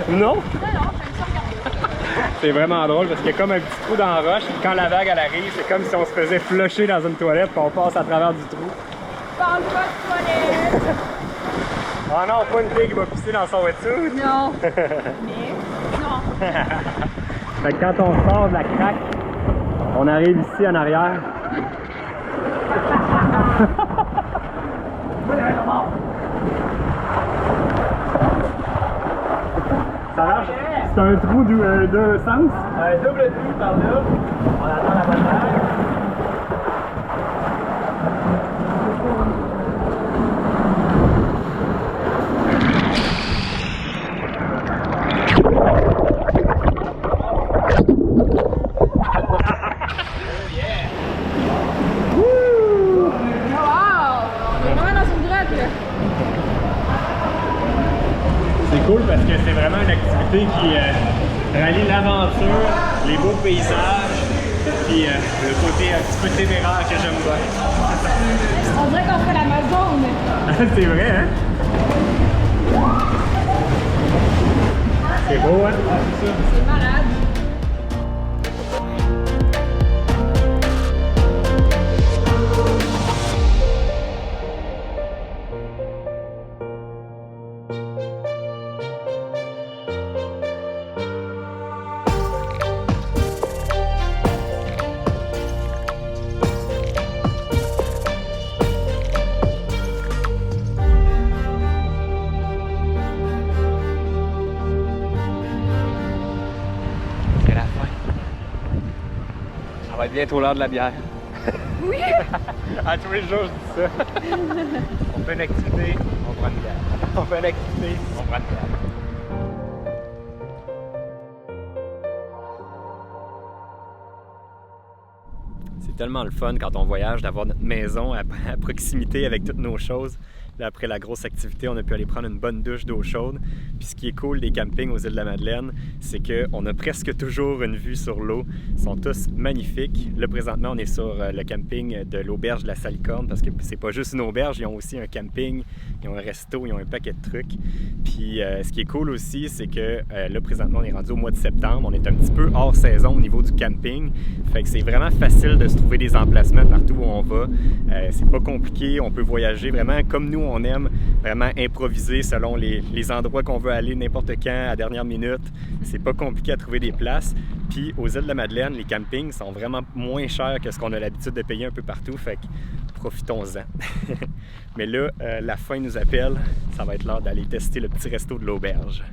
Non? C'est vraiment drôle parce qu'il y a comme un petit trou dans la roche, puis quand la vague elle arrive, c'est comme si on se faisait flusher dans une toilette, puis on passe à travers du trou. Parle pas de toilette! Ah non, pas une fille qui va pisser dans son wetsuit. Non. Mais, non. Fait que quand on sort de la craque, on arrive ici en arrière. Ça marche? C'est un trou de sens? Un double trou par là. On attend la bonne vague. C'est cool parce que c'est vraiment une activité qui rallie l'aventure, les beaux paysages, puis le côté un petit peu téméraire que j'aime bien. On dirait qu'on fait l'Amazon. C'est vrai, hein? C'est beau, hein? C'est malade. Ça va être bientôt l'heure de la bière. Oui! À tous les jours, je dis ça. On fait une activité, on prend une bière. On fait une activité, on prend une bière. C'est tellement le fun quand on voyage d'avoir notre maison à proximité avec toutes nos choses. Là, après la grosse activité, on a pu aller prendre une bonne douche d'eau chaude. Puis ce qui est cool des campings aux îles de la Madeleine, c'est qu'on a presque toujours une vue sur l'eau. Ils sont tous magnifiques. Là, présentement, on est sur le camping de l'auberge de la Salicorne parce que c'est pas juste une auberge, ils ont aussi un camping, ils ont un resto, ils ont un paquet de trucs. Puis ce qui est cool aussi, c'est que là, présentement, on est rendu au mois de septembre. On est un petit peu hors saison au niveau du camping. Fait que c'est vraiment facile de se trouver des emplacements partout où on va. C'est pas compliqué, on peut voyager vraiment comme nous on aime, vraiment improviser selon les endroits qu'on veut aller n'importe quand, à dernière minute. C'est pas compliqué à trouver des places. Puis aux îles de la Madeleine, les campings sont vraiment moins chers que ce qu'on a l'habitude de payer un peu partout, fait que profitons-en. Mais là, la faim nous appelle, ça va être l'heure d'aller tester le petit resto de l'auberge.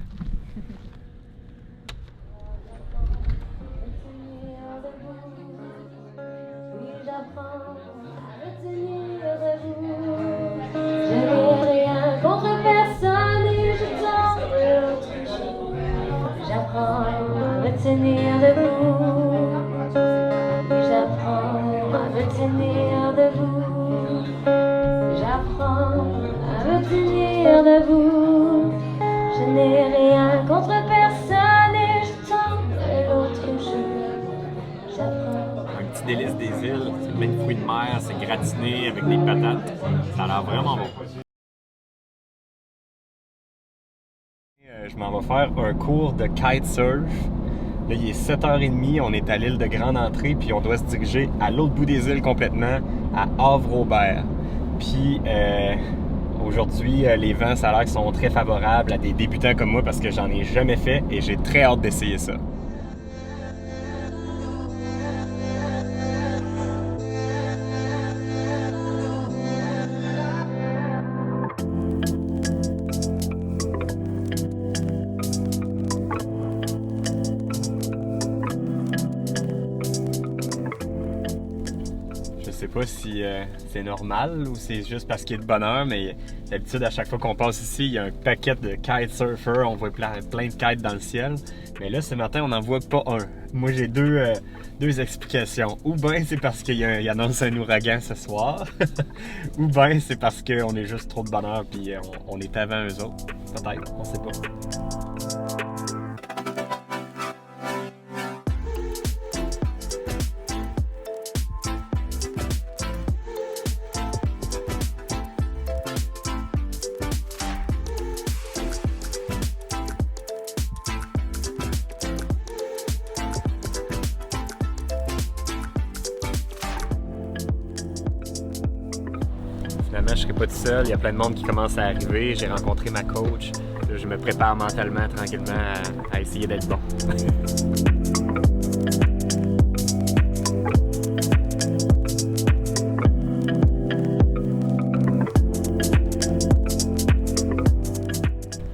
Tenir debout, j'apprends à me tenir debout, j'apprends à me tenir debout, je n'ai rien contre personne et je tente l'autre jour, j'apprends. Un petit délice des îles, c'est plein de fruits de mer, c'est gratiné avec des patates, ça a l'air vraiment bon. Je m'en vais faire un cours de kitesurf. Là, il est 7h30, on est à l'île de Grande Entrée, puis on doit se diriger à l'autre bout des îles complètement, à Havre-Aubert. Puis, Aujourd'hui, les vents, ça a l'air qu'ils sont très favorables à des débutants comme moi parce que j'en ai jamais fait et j'ai très hâte d'essayer ça. Je sais pas si c'est normal ou c'est juste parce qu'il y a de bonheur, mais d'habitude, à chaque fois qu'on passe ici, il y a un paquet de kitesurfers, on voit plein de kites dans le ciel. Mais là, ce matin, on n'en voit pas un. Moi, j'ai deux explications. Ou bien c'est parce qu'il y annonce un ouragan ce soir, ou bien c'est parce qu'on est juste trop de bonheur puis on est avant eux autres. Peut-être, on sait pas. Finalement, je ne serai pas tout seul. Il y a plein de monde qui commence à arriver. J'ai rencontré ma coach. Je me prépare mentalement, tranquillement, à essayer d'être bon.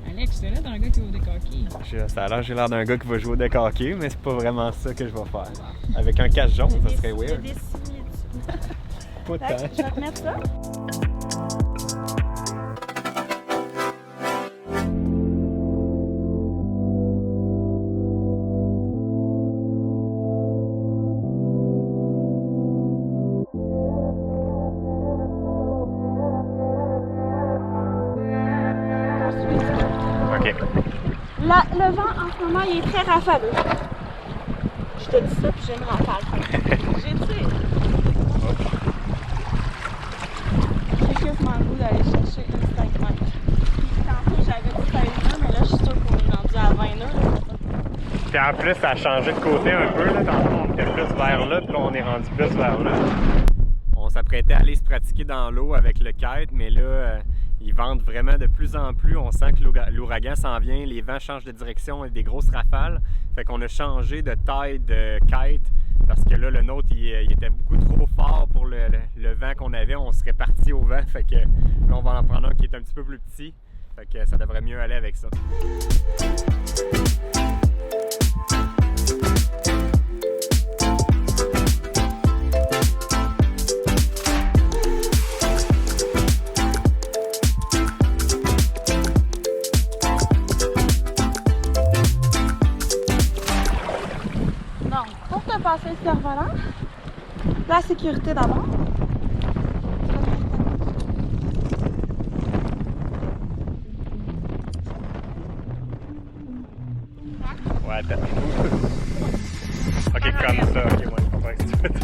Alex, t'as l'air d'un gars qui va au deck hockey. Ça a l'air j'ai l'air d'un gars qui va jouer au deck hockey, mais c'est pas vraiment ça que je vais faire. Avec un cache jaune, ça serait weird. Pas tant. Je vais te mettre ça. OK. Le vent, en ce moment, il est très rafaleux. Je te dis ça, puis j'ai une rafale. J'ai dit. J'ai quasiment le goût d'aller chercher une 5 mètres. Tantôt, j'avais dit 16 nœuds, mais là, je suis sûre qu'on est rendu à 20 nœuds. Puis en plus, ça a changé de côté un peu. Là. Tantôt, on était plus vers là, puis là, on est rendu plus vers là. On s'apprêtait à aller se pratiquer dans l'eau avec le kite, mais là, ils ventent vraiment de plus en plus. On sent que l'ouragan s'en vient, les vents changent de direction et des grosses rafales. Fait qu'on a changé de taille de kite parce que là, le nôtre, il était beaucoup trop fort pour le vent qu'on avait. On serait parti au vent. Fait que là, on va en prendre un qui est un petit peu plus petit. Fait que ça devrait mieux aller avec ça. Passer le cerf-volant. La sécurité d'abord. Ouais, attends. OK, comme ça. OK, moi, je comprends ce que tu veux dire.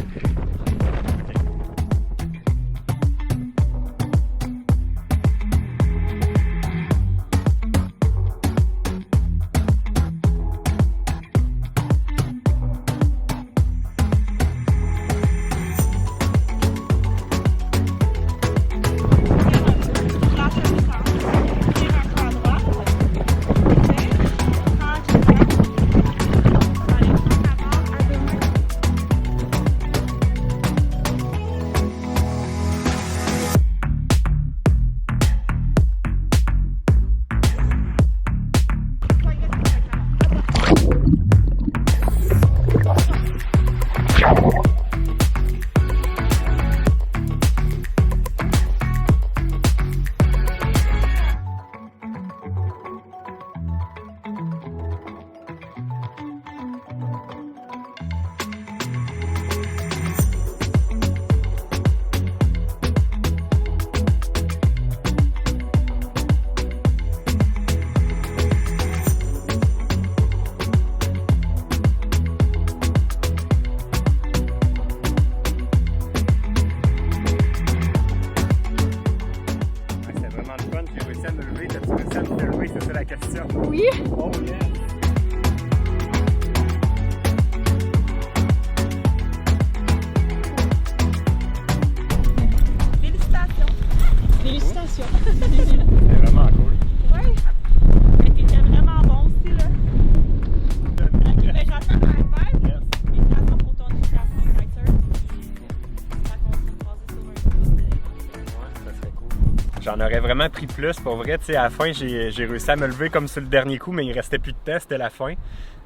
J'en aurais vraiment pris plus. Pour vrai, tu sais, à la fin, j'ai réussi à me lever comme sur le dernier coup, mais il restait plus de temps, c'était la fin.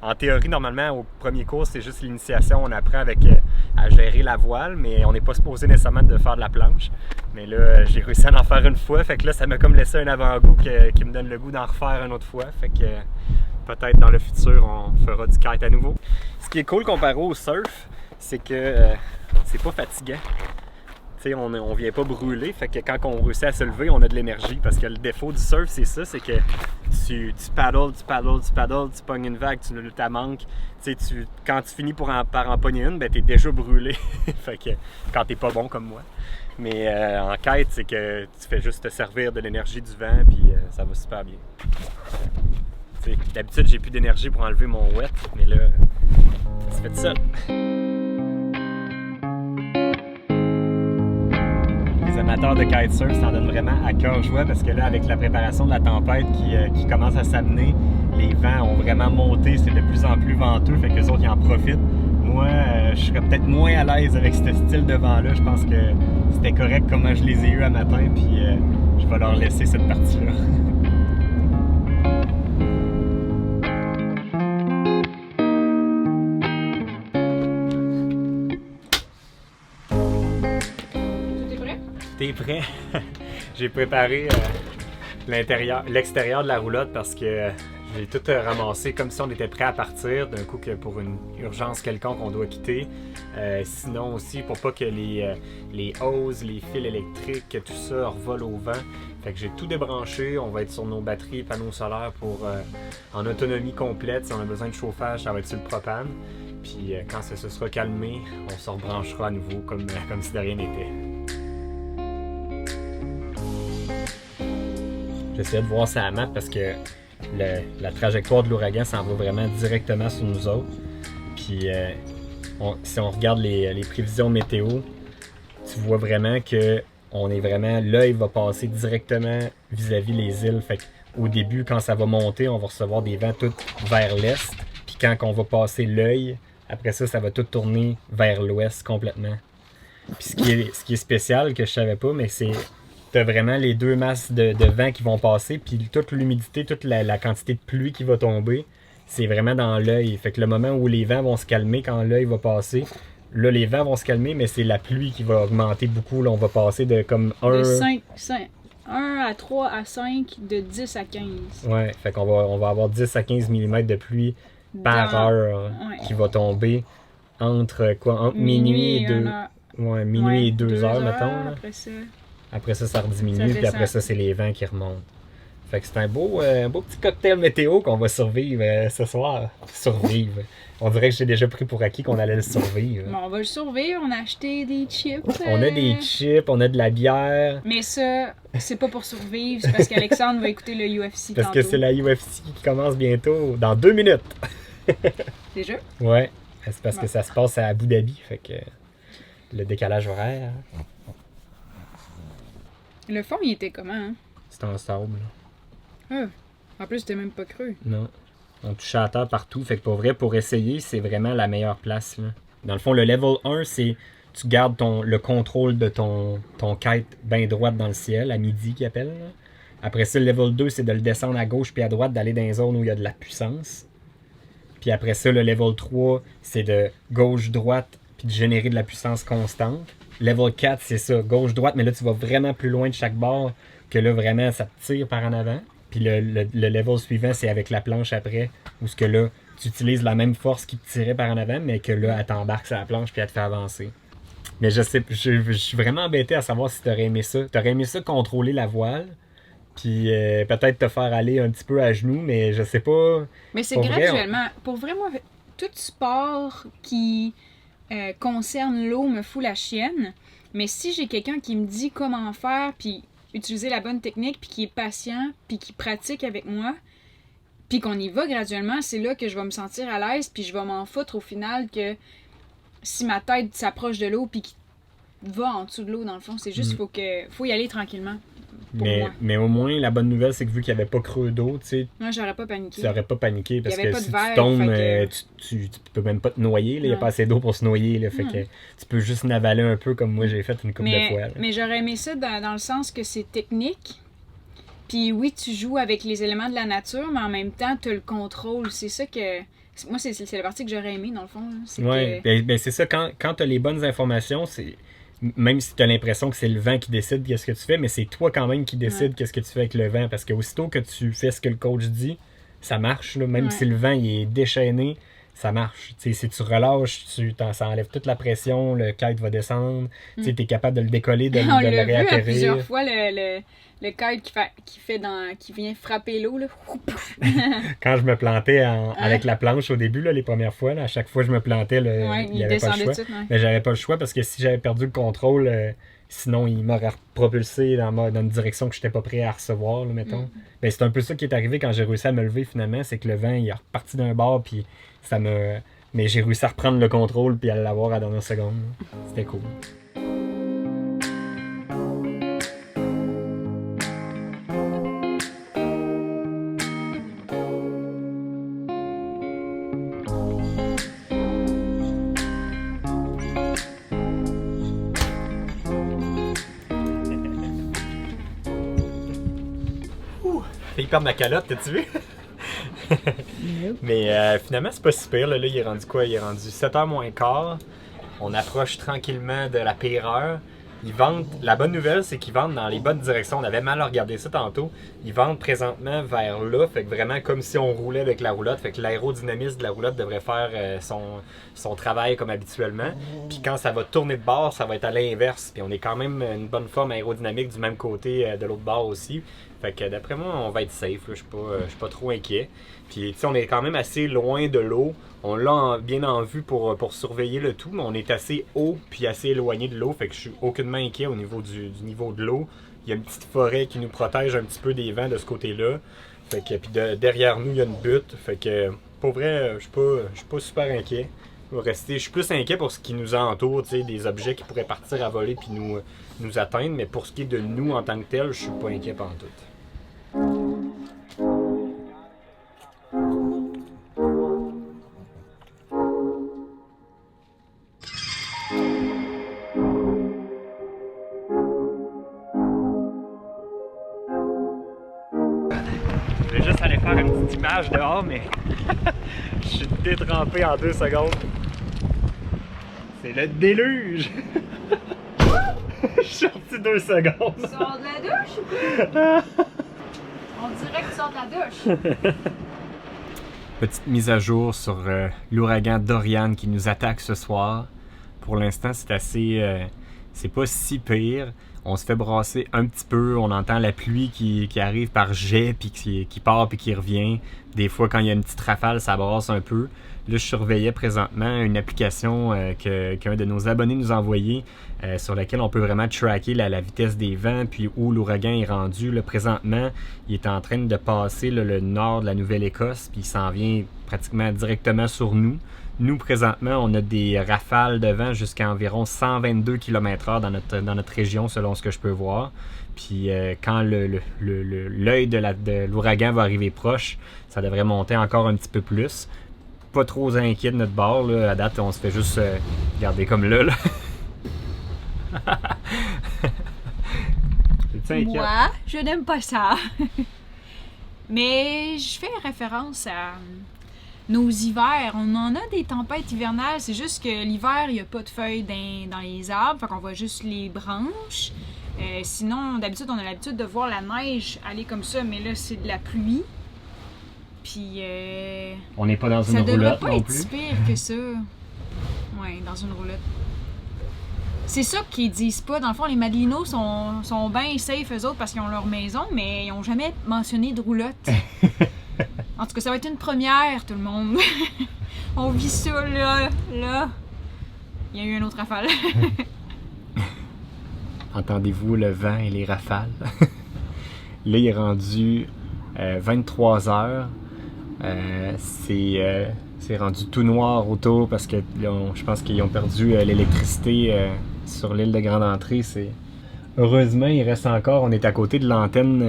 En théorie, normalement, au premier cours, c'est juste l'initiation. On apprend à gérer la voile, mais on n'est pas supposé nécessairement de faire de la planche. Mais là, j'ai réussi à en faire une fois. Fait que là, ça m'a comme laissé un avant-goût qui me donne le goût d'en refaire une autre fois. Fait que peut-être dans le futur, on fera du kite à nouveau. Ce qui est cool comparé au surf, c'est que c'est pas fatigant. T'sais, on vient pas brûler, fait que quand on réussit à se lever, on a de l'énergie. Parce que le défaut du surf, c'est ça, c'est que tu paddles, tu pognes une vague, tu t'en manques. Quand tu finis par en pogner une, ben t'es déjà brûlé. Fait que quand t'es pas bon comme moi. Mais en kite, c'est que tu fais juste te servir de l'énergie du vent, puis ça va super bien. D'habitude, j'ai plus d'énergie pour enlever mon wet, mais là, ça se fait tout seul. Les amateurs de kitesurf s'en donnent vraiment à cœur joie parce que là, avec la préparation de la tempête qui commence à s'amener, les vents ont vraiment monté, c'est de plus en plus venteux, fait que les autres ils en profitent. Moi, je serais peut-être moins à l'aise avec ce style de vent-là. Je pense que c'était correct comment je les ai eus à matin, puis je vais leur laisser cette partie-là. T'es prêt? J'ai préparé l'extérieur de la roulotte parce que j'ai tout ramassé comme si on était prêt à partir d'un coup que pour une urgence quelconque on doit quitter. Sinon aussi pour pas que les hoses, les fils électriques, que tout ça revole au vent. Fait que j'ai tout débranché, on va être sur nos batteries, panneaux solaires pour en autonomie complète. Si on a besoin de chauffage, ça va être sur le propane. Puis quand ça se sera calmé, on se rebranchera à nouveau comme si de rien n'était. J'essaie de voir sa map parce que la trajectoire de l'ouragan s'en va vraiment directement sur nous autres. Puis si on regarde les prévisions météo, tu vois vraiment que l'œil va passer directement vis-à-vis les îles. Fait qu'au début, quand ça va monter, on va recevoir des vents tout vers l'est. Puis quand on va passer l'œil, après ça va tout tourner vers l'ouest complètement. Puis ce qui est spécial, que je savais pas, mais c'est t'as vraiment les deux masses de vent qui vont passer, puis toute l'humidité, toute la quantité de pluie qui va tomber, c'est vraiment dans l'œil. Fait que le moment où les vents vont se calmer, quand l'œil va passer, là les vents vont se calmer, mais c'est la pluie qui va augmenter beaucoup. Là, on va passer de comme 1 à 3 à 5, de 10 à 15. Ouais, fait qu'on va avoir 10 à 15 mm de pluie par heure qui va tomber entre minuit et 2 Ouais, minuit et 2 heures, mettons. Là. Après ça rediminue, puis après ça, c'est les vents qui remontent. Fait que c'est un beau petit cocktail météo qu'on va survivre ce soir. Survivre. On dirait que j'ai déjà pris pour acquis qu'on allait le survivre. Bon, on va le survivre, on a acheté des chips. On a des chips, on a de la bière. Mais ça, c'est pas pour survivre, c'est parce qu'Alexandre va écouter le UFC parce tantôt. Que c'est la UFC qui commence bientôt, dans 2 minutes. Déjà? Ouais, c'est parce que ça se passe à Abu Dhabi, fait que le décalage horaire. Le fond, il était comment, hein? C'était en sable. En plus, c'était même pas creux. Non. On touche à la terre partout. Fait que pour vrai, pour essayer, c'est vraiment la meilleure place. Là. Dans le fond, le level 1, c'est tu gardes le contrôle de ton kite bien droite dans le ciel, à midi qu'ils appellent. Là. Après ça, le level 2, c'est de le descendre à gauche puis à droite, d'aller dans les zones où il y a de la puissance. Puis après ça, le level 3, c'est de gauche-droite puis de générer de la puissance constante. Level 4, c'est ça, gauche-droite, mais là, tu vas vraiment plus loin de chaque bord que là, vraiment, ça te tire par en avant. Puis le level suivant, c'est avec la planche après, où ce que là, tu utilises la même force qui te tirait par en avant, mais que là, elle t'embarque sur la planche puis elle te fait avancer. Mais je suis vraiment embêté à savoir si t'aurais aimé ça. T'aurais aimé ça contrôler la voile, puis peut-être te faire aller un petit peu à genoux, mais je sais pas. Mais c'est graduellement. Pour vrai, moi, tout sport qui concerne l'eau me fout la chienne. Mais si j'ai quelqu'un qui me dit comment faire, puis utiliser la bonne technique, puis qui est patient, puis qui pratique avec moi, puis qu'on y va graduellement, c'est là que je vais me sentir à l'aise, puis je vais m'en foutre au final que si ma tête s'approche de l'eau, puis qu'il va en dessous de l'eau, dans le fond, c'est juste faut y aller tranquillement. Mais au moins, la bonne nouvelle, c'est que vu qu'il n'y avait pas creux d'eau, tu sais. Moi, j'aurais pas paniqué. Tu n'aurais pas paniqué parce que si verre, tu tombes, tu peux même pas te noyer. Il n'y a pas assez d'eau pour se noyer. Là, fait que tu peux juste navaler un peu comme moi j'ai fait une couple de fois. Là. Mais j'aurais aimé ça dans le sens que c'est technique, Puis oui, tu joues avec les éléments de la nature, mais en même temps, tu as le contrôle. C'est ça que... Moi, c'est la partie que j'aurais aimé, dans le fond. Oui, ben c'est ça. Quand tu as les bonnes informations, c'est... Même si tu as l'impression que c'est le vent qui décide qu'est-ce que tu fais, mais c'est toi quand même qui décide qu'est-ce que tu fais avec le vent. Parce qu'aussitôt que tu fais ce que le coach dit, ça marche. Là. Même si le vent il est déchaîné, ça marche. T'sais, si tu relâches, ça enlève toute la pression, le kite va descendre. Tu es capable de le décoller, de On le l'a réatterrir. vu plusieurs fois, le kite qui vient frapper l'eau. Là. Quand je me plantais avec la planche au début, là, les premières fois, là, à chaque fois que je me plantais, il n'y avait pas le choix. Mais j'avais pas le choix parce que si j'avais perdu le contrôle, sinon il m'aurait propulsé dans une direction que je n'étais pas prêt à recevoir, là, mettons. Ben, c'est un peu ça qui est arrivé quand j'ai réussi à me lever finalement, c'est que le vent il est reparti d'un bord, puis ça me... Mais j'ai réussi à reprendre le contrôle puis à l'avoir à la dernière seconde. C'était cool. Il perd ma calotte, t'as-tu vu? Mais finalement, c'est pas si pire. Là, il est rendu quoi? Il est rendu 7h moins quart. On approche tranquillement de la pire heure. Ils vendent... La bonne nouvelle, c'est qu'ils vendent dans les bonnes directions. On avait mal à regarder ça tantôt. Ils vendent présentement vers là. Fait que vraiment comme si on roulait avec la roulotte. Fait que l'aérodynamisme de la roulotte devrait faire son travail comme habituellement. Puis quand ça va tourner de bord, ça va être à l'inverse. Puis on est quand même une bonne forme aérodynamique du même côté de l'autre bord aussi. Fait que d'après moi, on va être safe. Je suis pas trop inquiet. Puis on est quand même assez loin de l'eau. On l'a bien en vue pour surveiller le tout, mais on est assez haut puis assez éloigné de l'eau. Fait que je suis aucunement inquiet au niveau du niveau de l'eau. Il y a une petite forêt qui nous protège un petit peu des vents de ce côté-là. Fait que puis derrière nous, il y a une butte. Fait que pour vrai, je suis pas super inquiet. Je suis plus inquiet pour ce qui nous entoure, des objets qui pourraient partir à voler puis nous atteindre, mais pour ce qui est de nous en tant que tel, je suis pas inquiet pantoute. Je vais juste aller faire une petite image dehors, mais je suis détrempé en 2 secondes. C'est le déluge! Je suis sorti 2 secondes. Tu sors de la douche ou quoi? On dirait que tu sors de la douche. Petite mise à jour sur l'ouragan Dorian qui nous attaque ce soir. Pour l'instant, c'est assez... c'est pas si pire. On se fait brasser un petit peu. On entend la pluie qui arrive par jet, puis qui part, puis qui revient. Des fois, quand il y a une petite rafale, ça brasse un peu. Là, je surveillais présentement une application qu'un de nos abonnés nous a envoyée, sur laquelle on peut vraiment tracker la vitesse des vents, puis où l'ouragan est rendu. Là, présentement, il est en train de passer le nord de la Nouvelle-Écosse, puis il s'en vient pratiquement directement sur nous. Nous, présentement, on a des rafales de vent jusqu'à environ 122 km/h dans notre région, selon ce que je peux voir. Puis quand l'œil de l'ouragan va arriver proche, ça devrait monter encore un petit peu plus. Pas trop inquiet de notre bord. Là. À date, on se fait juste garder comme là. Moi, je n'aime pas ça. Mais je fais référence à nos hivers. On en a des tempêtes hivernales. C'est juste que l'hiver, il n'y a pas de feuilles dans les arbres. Fait qu'on voit juste les branches. Sinon, d'habitude, on a l'habitude de voir la neige aller comme ça. Mais là, c'est de la pluie. Puis, on n'est pas dans une roulotte non plus. Ça devrait pas être si pire que ça. Ouais, dans une roulotte. C'est ça qu'ils disent pas. Dans le fond, les Madelinos sont bien safe, eux autres, parce qu'ils ont leur maison, mais ils n'ont jamais mentionné de roulotte. En tout cas, ça va être une première, tout le monde. On vit ça, là. Il y a eu une autre rafale. Entendez-vous le vent et les rafales? Là, il est rendu 23 heures. C'est rendu tout noir autour parce que je pense qu'ils ont perdu l'électricité sur l'île de Grande-Entrée. Heureusement, il reste encore. On est à côté de l'antenne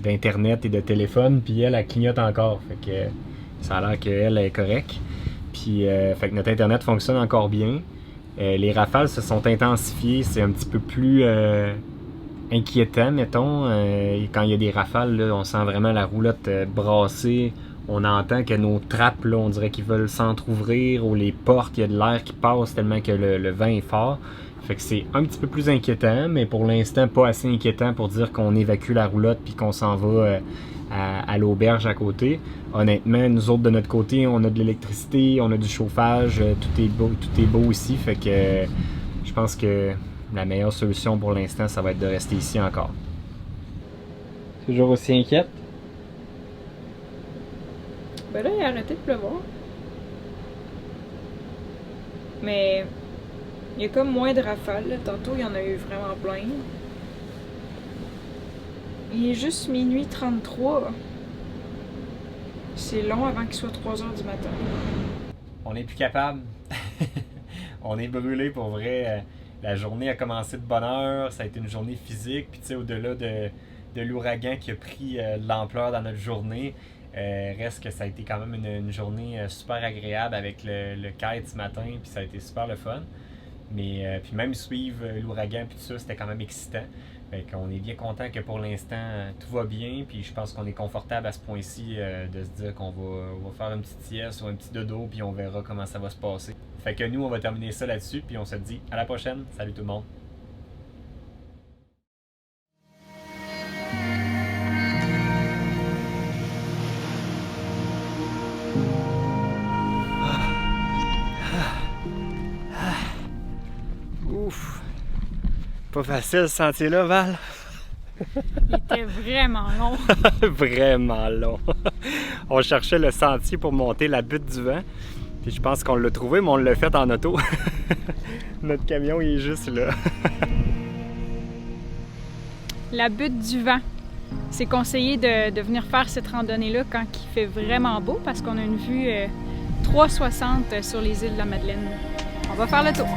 d'Internet et de téléphone, puis elle clignote encore. Fait que ça a l'air qu'elle est correcte. Puis fait que notre Internet fonctionne encore bien. Les rafales se sont intensifiées. C'est un petit peu plus inquiétant, mettons. Quand il y a des rafales, là, on sent vraiment la roulotte brasser. On entend que nos trappes, là, on dirait qu'ils veulent s'entrouvrir, ou les portes, il y a de l'air qui passe tellement que le vent est fort. Fait que c'est un petit peu plus inquiétant, mais pour l'instant pas assez inquiétant pour dire qu'on évacue la roulotte puis qu'on s'en va à l'auberge à côté. Honnêtement, nous autres de notre côté, on a de l'électricité, on a du chauffage, tout est beau ici. Fait que je pense que la meilleure solution pour l'instant, ça va être de rester ici encore. Toujours aussi inquiète? Ben là, il a arrêté de pleuvoir. Mais il y a comme moins de rafales. Là. Tantôt, il y en a eu vraiment plein. Il est juste minuit 33. C'est long avant qu'il soit 3 heures du matin. On n'est plus capable. On est brûlé pour vrai. La journée a commencé de bonne heure. Ça a été une journée physique. Puis tu sais, au-delà de l'ouragan qui a pris de l'ampleur dans notre journée, reste que ça a été quand même une journée super agréable avec le kite ce matin. Puis ça a été super le fun. Mais puis même suivre l'ouragan puis tout ça, c'était quand même excitant. Fait qu'on est bien content que pour l'instant tout va bien, puis je pense qu'on est confortable à ce point-ci de se dire qu'on va faire une petite sieste ou un petit dodo, puis on verra comment ça va se passer. Fait que nous, on va terminer ça là-dessus, puis on se dit à la prochaine. Salut tout le monde! Ouf! Pas facile ce sentier-là, Val. Il était vraiment long. Vraiment long. On cherchait le sentier pour monter la butte du vent. Puis je pense qu'on l'a trouvé, mais on l'a fait en auto. Notre camion, il est juste là. La butte du vent. C'est conseillé de venir faire cette randonnée-là quand il fait vraiment beau parce qu'on a une vue 360 sur les îles de la Madeleine. On va faire le tour.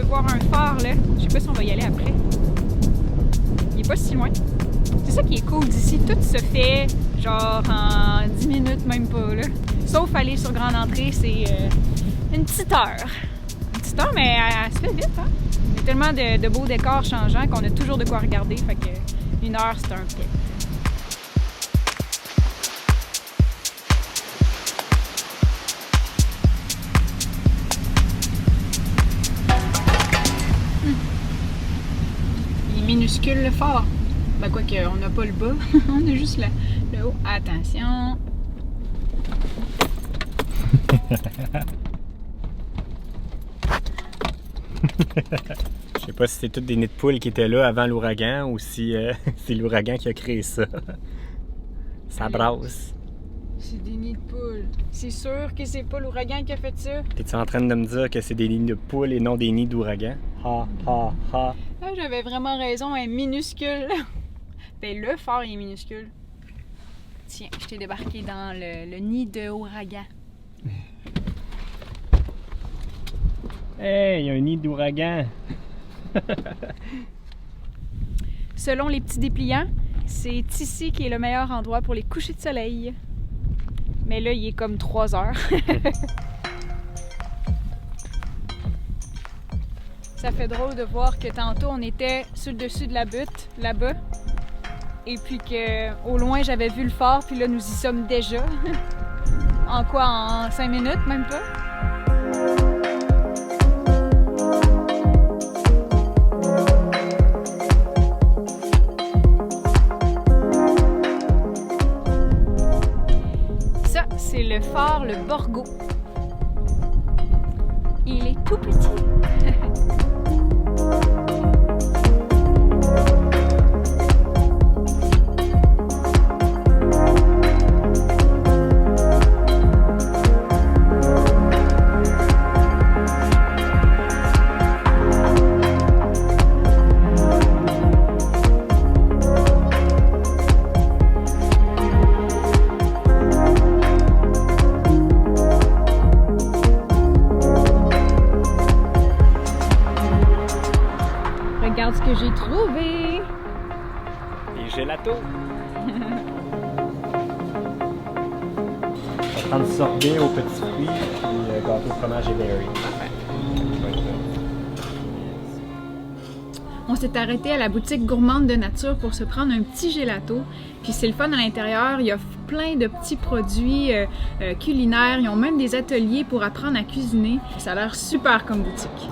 Voir un phare là, je sais pas si on va y aller après. Il est pas si loin. C'est ça qui est cool d'ici, tout se fait genre en 10 minutes, même pas là. Sauf aller sur Grande Entrée, c'est une petite heure. Une petite heure, mais elle se fait vite, hein? Il y a tellement de beaux décors changeants qu'on a toujours de quoi regarder, fait que une heure c'est un pet. Minuscule le phare. Ben quoi que on n'a pas le bas, on a juste le haut. Attention. Je sais pas si c'est toutes des nids de poules qui étaient là avant l'ouragan ou si c'est l'ouragan qui a créé ça. Ça brasse. C'est des nids de poules. C'est sûr que c'est pas l'ouragan qui a fait ça. T'es-tu en train de me dire que c'est des nids de poules et non des nids d'ouragan? Ha ha ha. Ah, j'avais vraiment raison, elle est minuscule. Ben le phare est minuscule. Tiens, je t'ai débarqué dans le nid de ouragan. Hey, il y a un nid d'ouragan! Selon les petits dépliants, c'est ici qui est le meilleur endroit pour les couchers de soleil. Mais là, il est comme 3 heures. Ça fait drôle de voir que tantôt, on était sur le dessus de la butte, là-bas. Et puis qu'au loin, j'avais vu le phare, puis là, nous y sommes déjà. En quoi? En 5 minutes, même pas? Ça, c'est le phare, le Borgo. Il est tout petit. prendre sorbet aux petits fruits, puis gâteau au fromage et berry. On s'est arrêté à la boutique gourmande de nature pour se prendre un petit gelato. Puis c'est le fun à l'intérieur, il y a plein de petits produits culinaires, ils ont même des ateliers pour apprendre à cuisiner. Ça a l'air super comme boutique.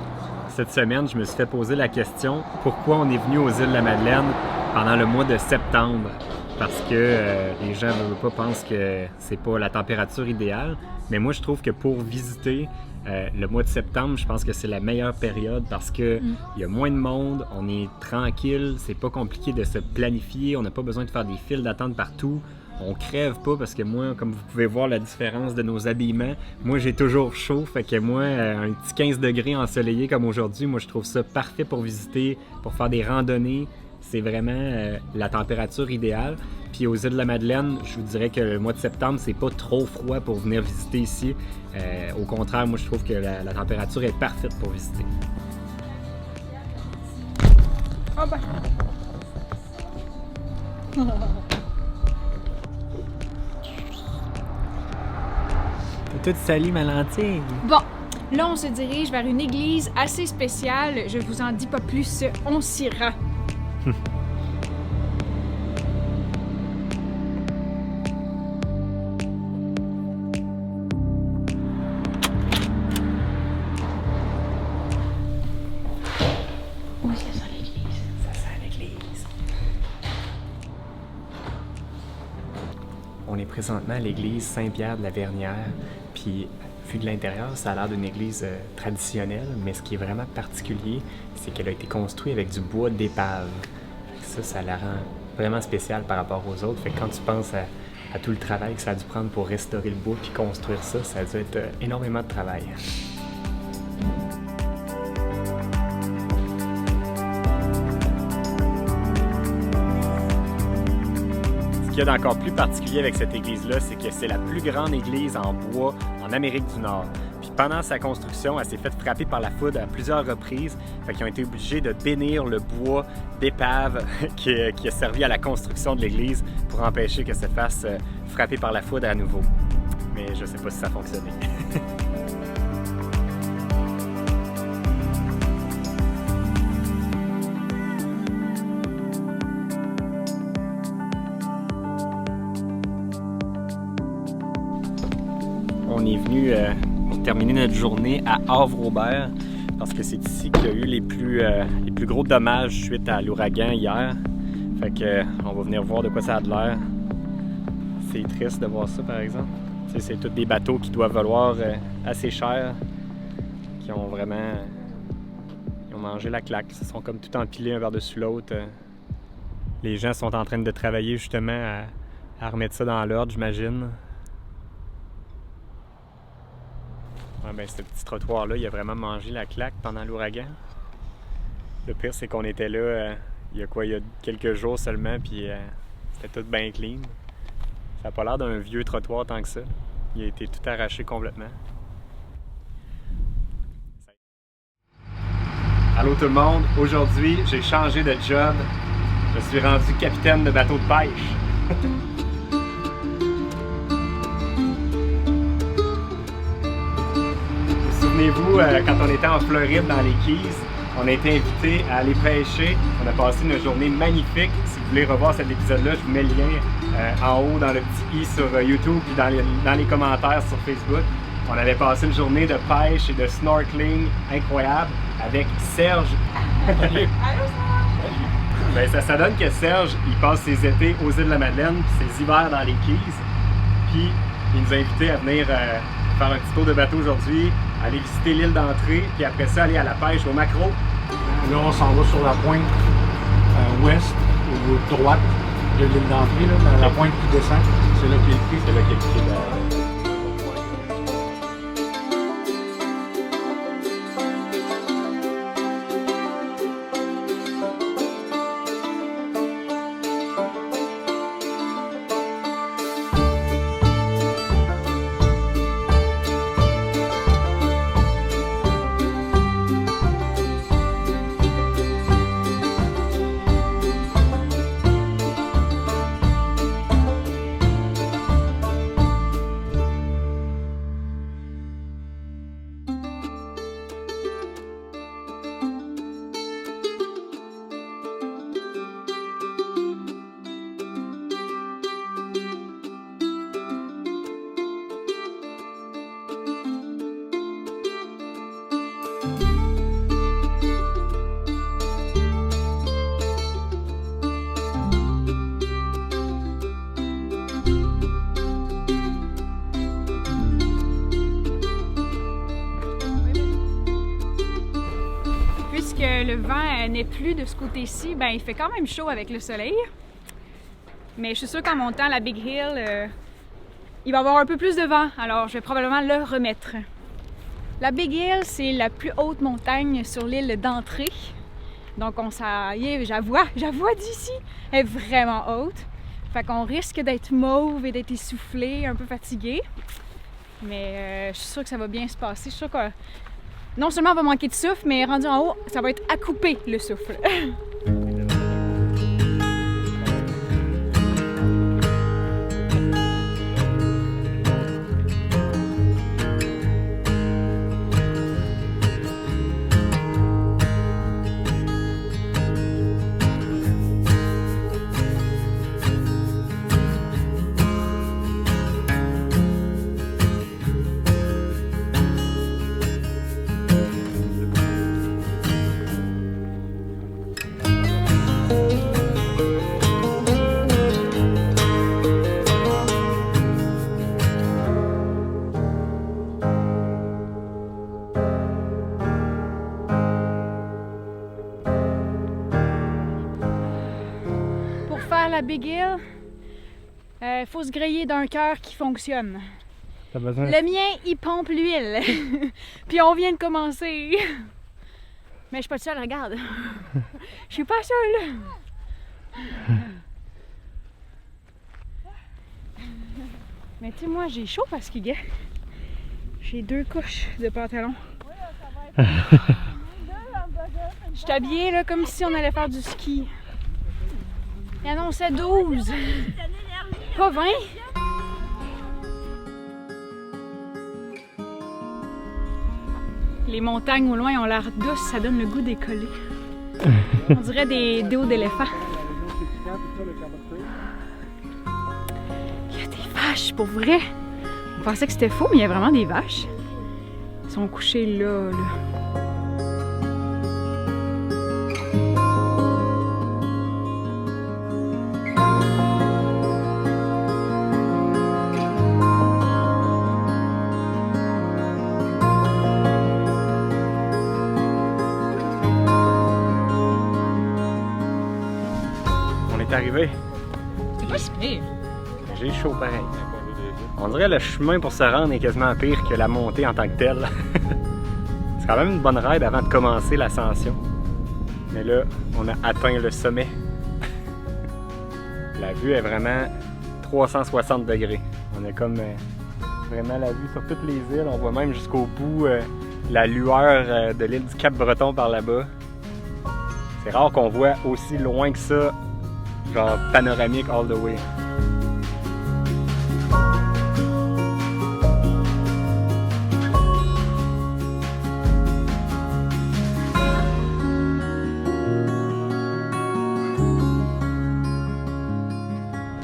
Cette semaine, je me suis fait poser la question pourquoi on est venu aux îles de la Madeleine pendant le mois de septembre. Parce que les gens ne veulent pas pensent que c'est pas la température idéale. Mais moi, je trouve que pour visiter le mois de septembre, je pense que c'est la meilleure période parce que il y a moins de monde, on est tranquille, c'est pas compliqué de se planifier, on n'a pas besoin de faire des files d'attente partout. On crève pas parce que moi, comme vous pouvez voir la différence de nos habillements, moi j'ai toujours chaud, fait que moi, un petit 15 degrés ensoleillé comme aujourd'hui, moi je trouve ça parfait pour visiter, pour faire des randonnées. C'est vraiment la température idéale. Puis aux îles de la Madeleine, je vous dirais que le mois de septembre, c'est pas trop froid pour venir visiter ici. Au contraire, moi je trouve que la température est parfaite pour visiter. Oh ben. T'as tout sali ma lentille. Bon, là on se dirige vers une église assez spéciale. Je vous en dis pas plus, on s'ira. On est présentement à l'église Saint-Pierre de la Vernière, puis vu de l'intérieur, ça a l'air d'une église traditionnelle, mais ce qui est vraiment particulier, c'est qu'elle a été construite avec du bois d'épave. Ça la rend vraiment spéciale par rapport aux autres. Fait que quand tu penses à tout le travail que ça a dû prendre pour restaurer le bois puis construire ça, ça a dû être énormément de travail. Ce qu'il y a d'encore plus particulier avec cette église-là, c'est que c'est la plus grande église en bois en Amérique du Nord. Puis pendant sa construction, elle s'est faite frapper par la foudre à plusieurs reprises. Fait qu'ils ont été obligés de bénir le bois d'épave qui a servi à la construction de l'église pour empêcher que ça se fasse frapper par la foudre à nouveau. Mais je sais pas si ça a fonctionné. On est venu pour terminer notre journée à Havre-Aubert parce que c'est ici qu'il y a eu les plus gros dommages suite à l'ouragan hier. Fait que on va venir voir de quoi ça a de l'air. C'est triste de voir ça par exemple. T'sais, c'est tous des bateaux qui doivent valoir assez cher, qui ont vraiment ils ont mangé la claque. Ils sont comme tout empilés un par-dessus l'autre. Les gens sont en train de travailler justement à remettre ça dans l'ordre, j'imagine. Ouais, ben, ce petit trottoir-là, il a vraiment mangé la claque pendant l'ouragan. Le pire, c'est qu'on était là il y a quelques jours seulement, puis c'était tout bien clean. Ça n'a pas l'air d'un vieux trottoir tant que ça. Il a été tout arraché complètement. Allô tout le monde, aujourd'hui, j'ai changé de job. Je suis rendu capitaine de bateau de pêche. Souvenez-vous, quand on était en Floride dans les Keys, on a été invités à aller pêcher. On a passé une journée magnifique. Si vous voulez revoir cet épisode-là, je vous mets le lien en haut dans le petit i sur YouTube puis dans les commentaires sur Facebook. On avait passé une journée de pêche et de snorkeling incroyable avec Serge. Salut! Ben, ça donne que Serge, il passe ses étés aux îles de la Madeleine puis ses hivers dans les Keys. Puis il nous a invités à venir faire un petit tour de bateau aujourd'hui, aller visiter l'île d'entrée, puis après ça, aller à la pêche au maquereau. Là, on s'en va sur la pointe ouest ou droite de l'île d'entrée, la pointe qui descend. C'est là qu'il y a le pied. C'est là qu'il y a le pied. le vent n'est plus de ce côté-ci, ben il fait quand même chaud avec le soleil. Mais je suis sûre qu'en montant la Big Hill, il va y avoir un peu plus de vent, alors je vais probablement le remettre. La Big Hill, c'est la plus haute montagne sur l'île d'Entrée. Donc j'avoue d'ici, elle est vraiment haute. Fait qu'on risque d'être mauve et d'être essoufflé, un peu fatigué. Mais je suis sûre que ça va bien se passer. Je suis sûre que non seulement on va manquer de souffle, mais rendu en haut, ça va être à couper le souffle. La Big Hill, faut se griller d'un cœur qui fonctionne. Le mien, il pompe l'huile. Puis on vient de commencer. Mais je suis pas seule, regarde. Je suis pas seule. Mais tu sais, moi j'ai chaud parce que j'ai 2 couches de pantalon. Je suis habillée là, comme si on allait faire du ski. Il annonçait 12, pas 20. Les montagnes au loin ont l'air douces, ça donne le goût d'écoller. On dirait des dos d'éléphants. Il y a des vaches, pour vrai. On pensait que c'était faux, mais il y a vraiment des vaches. Ils sont couchés là. Arrivé. C'est pas si pire. J'ai chaud pareil. On dirait le chemin pour se rendre est quasiment pire que la montée en tant que telle. C'est quand même une bonne ride avant de commencer l'ascension. Mais là, on a atteint le sommet. La vue est vraiment 360 degrés. On a comme vraiment la vue sur toutes les îles. On voit même jusqu'au bout la lueur de l'île du Cap-Breton par là-bas. C'est rare qu'on voit aussi loin que ça. Genre panoramique all the way.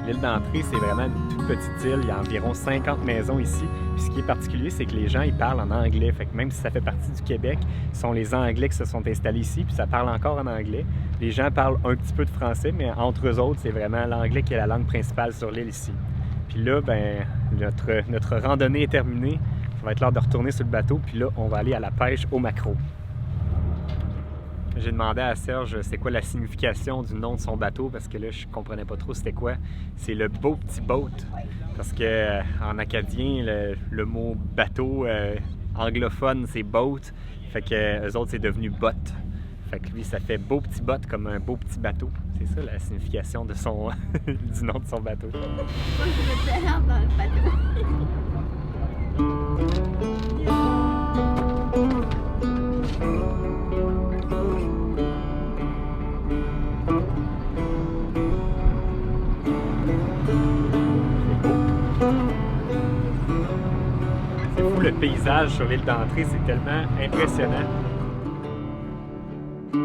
L'île d'Entrée, c'est vraiment une toute petite île. Il y a environ 50 maisons ici. Puis ce qui est particulier, c'est que les gens ils parlent en anglais. Fait que même si ça fait partie du Québec, ce sont les Anglais qui se sont installés ici, puis ça parle encore en anglais. Les gens parlent un petit peu de français, mais entre eux autres, c'est vraiment l'anglais qui est la langue principale sur l'île ici. Puis là, ben, notre randonnée est terminée. Ça va être l'heure de retourner sur le bateau, puis là, on va aller à la pêche au maquereau. J'ai demandé à Serge c'est quoi la signification du nom de son bateau parce que là je comprenais pas trop c'était quoi. C'est le beau petit boat parce que en acadien le mot bateau anglophone c'est boat, fait que eux autres c'est devenu bot. Fait que lui ça fait beau petit boat comme un beau petit bateau. C'est ça la signification de son du nom de son bateau. Moi je me perds dans le bateau. Le paysage sur l'île d'Entrée, c'est tellement impressionnant. Tu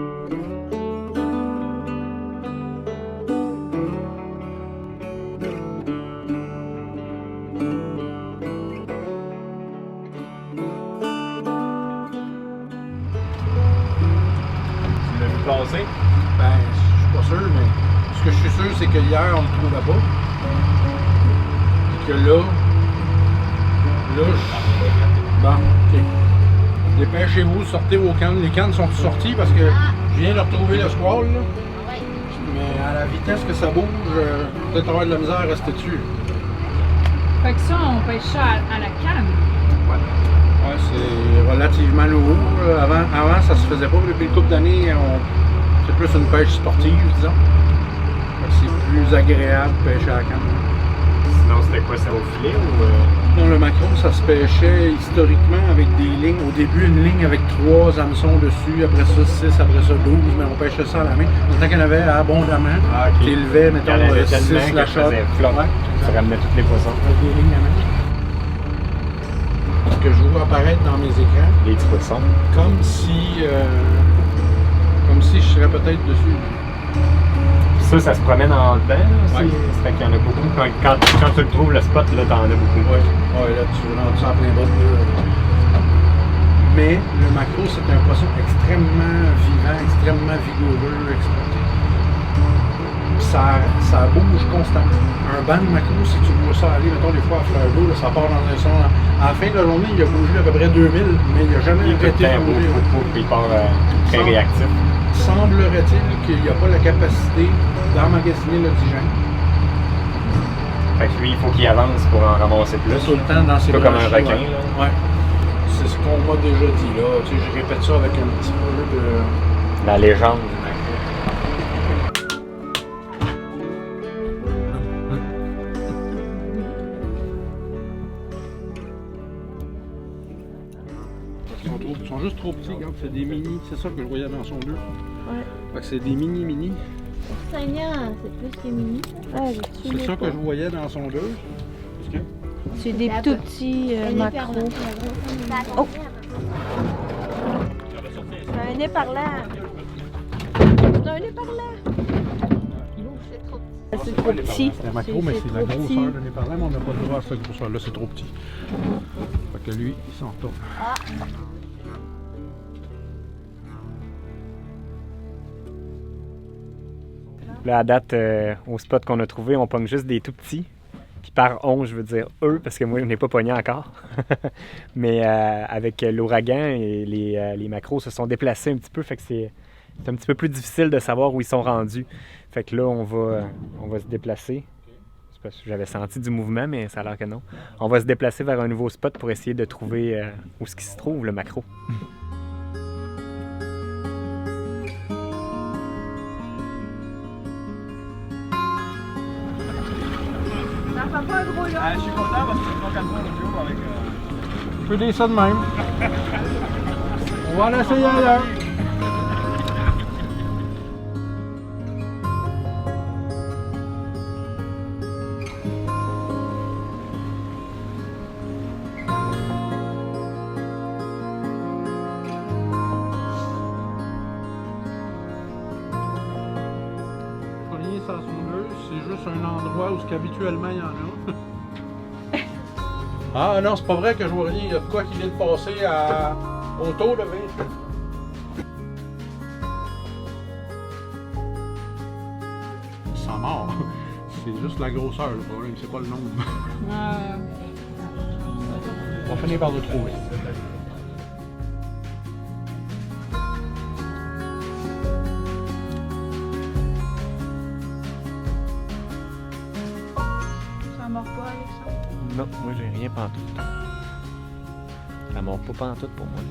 l'as vu passer? Ben, je suis pas sûr, mais ce que je suis sûr, c'est que hier, on le trouvait pas. Et que là, bon, ok. Dépêchez-vous, sortez vos cannes. Les cannes sont sorties parce que Je viens de retrouver le squall, là. Mais à la vitesse que ça bouge, peut-être avoir de la misère à rester dessus. Fait que ça, on pêche ça à la canne. Ouais, c'est relativement nouveau. Avant, ça se faisait pas. Depuis une couple d'années, c'est plus une pêche sportive, disons. C'est plus agréable de pêcher à la canne. Sinon, c'était quoi, ça au filet ou... Non, le maquereau, ça se pêchait historiquement avec des lignes. Au début, une ligne avec 3 hameçons dessus, après ça 6, après ça 12, mais on pêchait ça à la main. Tant qu'il y en avait abondamment, qui élevait, mettons, 6 la shot. Ça ramenait tous les poissons. Avec des lignes à main. Ce que je vois apparaître dans mes écrans. Les petits poissons. Comme si je serais peut-être dessus. Ça se promène en dedans aussi. Ça fait qu'il y en a beaucoup. Quand tu le trouves, le spot, là, t'en as beaucoup. Oui, là, tu rentres ça en plein bas. Mais le maquereau, c'est un poisson extrêmement vivant, extrêmement vigoureux, exploité. Ça bouge constamment. Un banc de maquereau, si tu vois ça aller, mettons, des fois à fleur d'eau, ça part dans un son. À la fin de la journée, il a bougé à peu près 2000, mais il n'a jamais arrêté de bouger. Il part très réactif. Semblerait-il qu'il n'y a pas la capacité d'emmagasiner l'oxygène. Fait que lui, il faut qu'il avance pour en ramasser plus. Tout le temps dans ses pas comme un requin. Ouais. C'est ce qu'on m'a déjà dit là. Tu sais, je répète ça avec un petit peu de... La légende du maquereau. Ils sont juste trop petits, regarde, c'est des mini, c'est ça que je voyais dans son 2. Ouais. Fait que c'est des mini. Seigneur, c'est plus que mini. Ouais, c'est ça que je voyais dans son 2. C'est des tout petits macros. Oh! C'est un nez par là. C'est un nez par là. C'est trop petit. C'est un macro, mais c'est la grosseur de nez par là, mais on n'a pas le droit à cette grosseur-là, c'est trop petit. Fait que lui, il s'en retourne. Ah. Là, à date, au spot qu'on a trouvé, on pogne juste des tout petits. Puis par on, je veux dire eux, parce que moi, je n'ai pas pogné encore. Mais avec l'ouragan, et les macros se sont déplacés un petit peu, fait que c'est un petit peu plus difficile de savoir où ils sont rendus. Fait que là, on va se déplacer. C'est parce que j'avais senti du mouvement, mais ça a l'air que non. On va se déplacer vers un nouveau spot pour essayer de trouver où ce qui se trouve, le maquereau. Je suis content parce que c'est pas comme ça l'autre jour avec... Je peux dire ça de même. On va l'essayer ailleurs. C'est juste un endroit où habituellement il y en a. Ah non, c'est pas vrai que je vois rien. Il y a de quoi qui vient de passer autour de 20. Sans mort. C'est juste la grosseur le problème, c'est pas le nombre. On va finir par le trouver. Non, moi j'ai rien pantoute. Ça mord pas pantoute pour moi.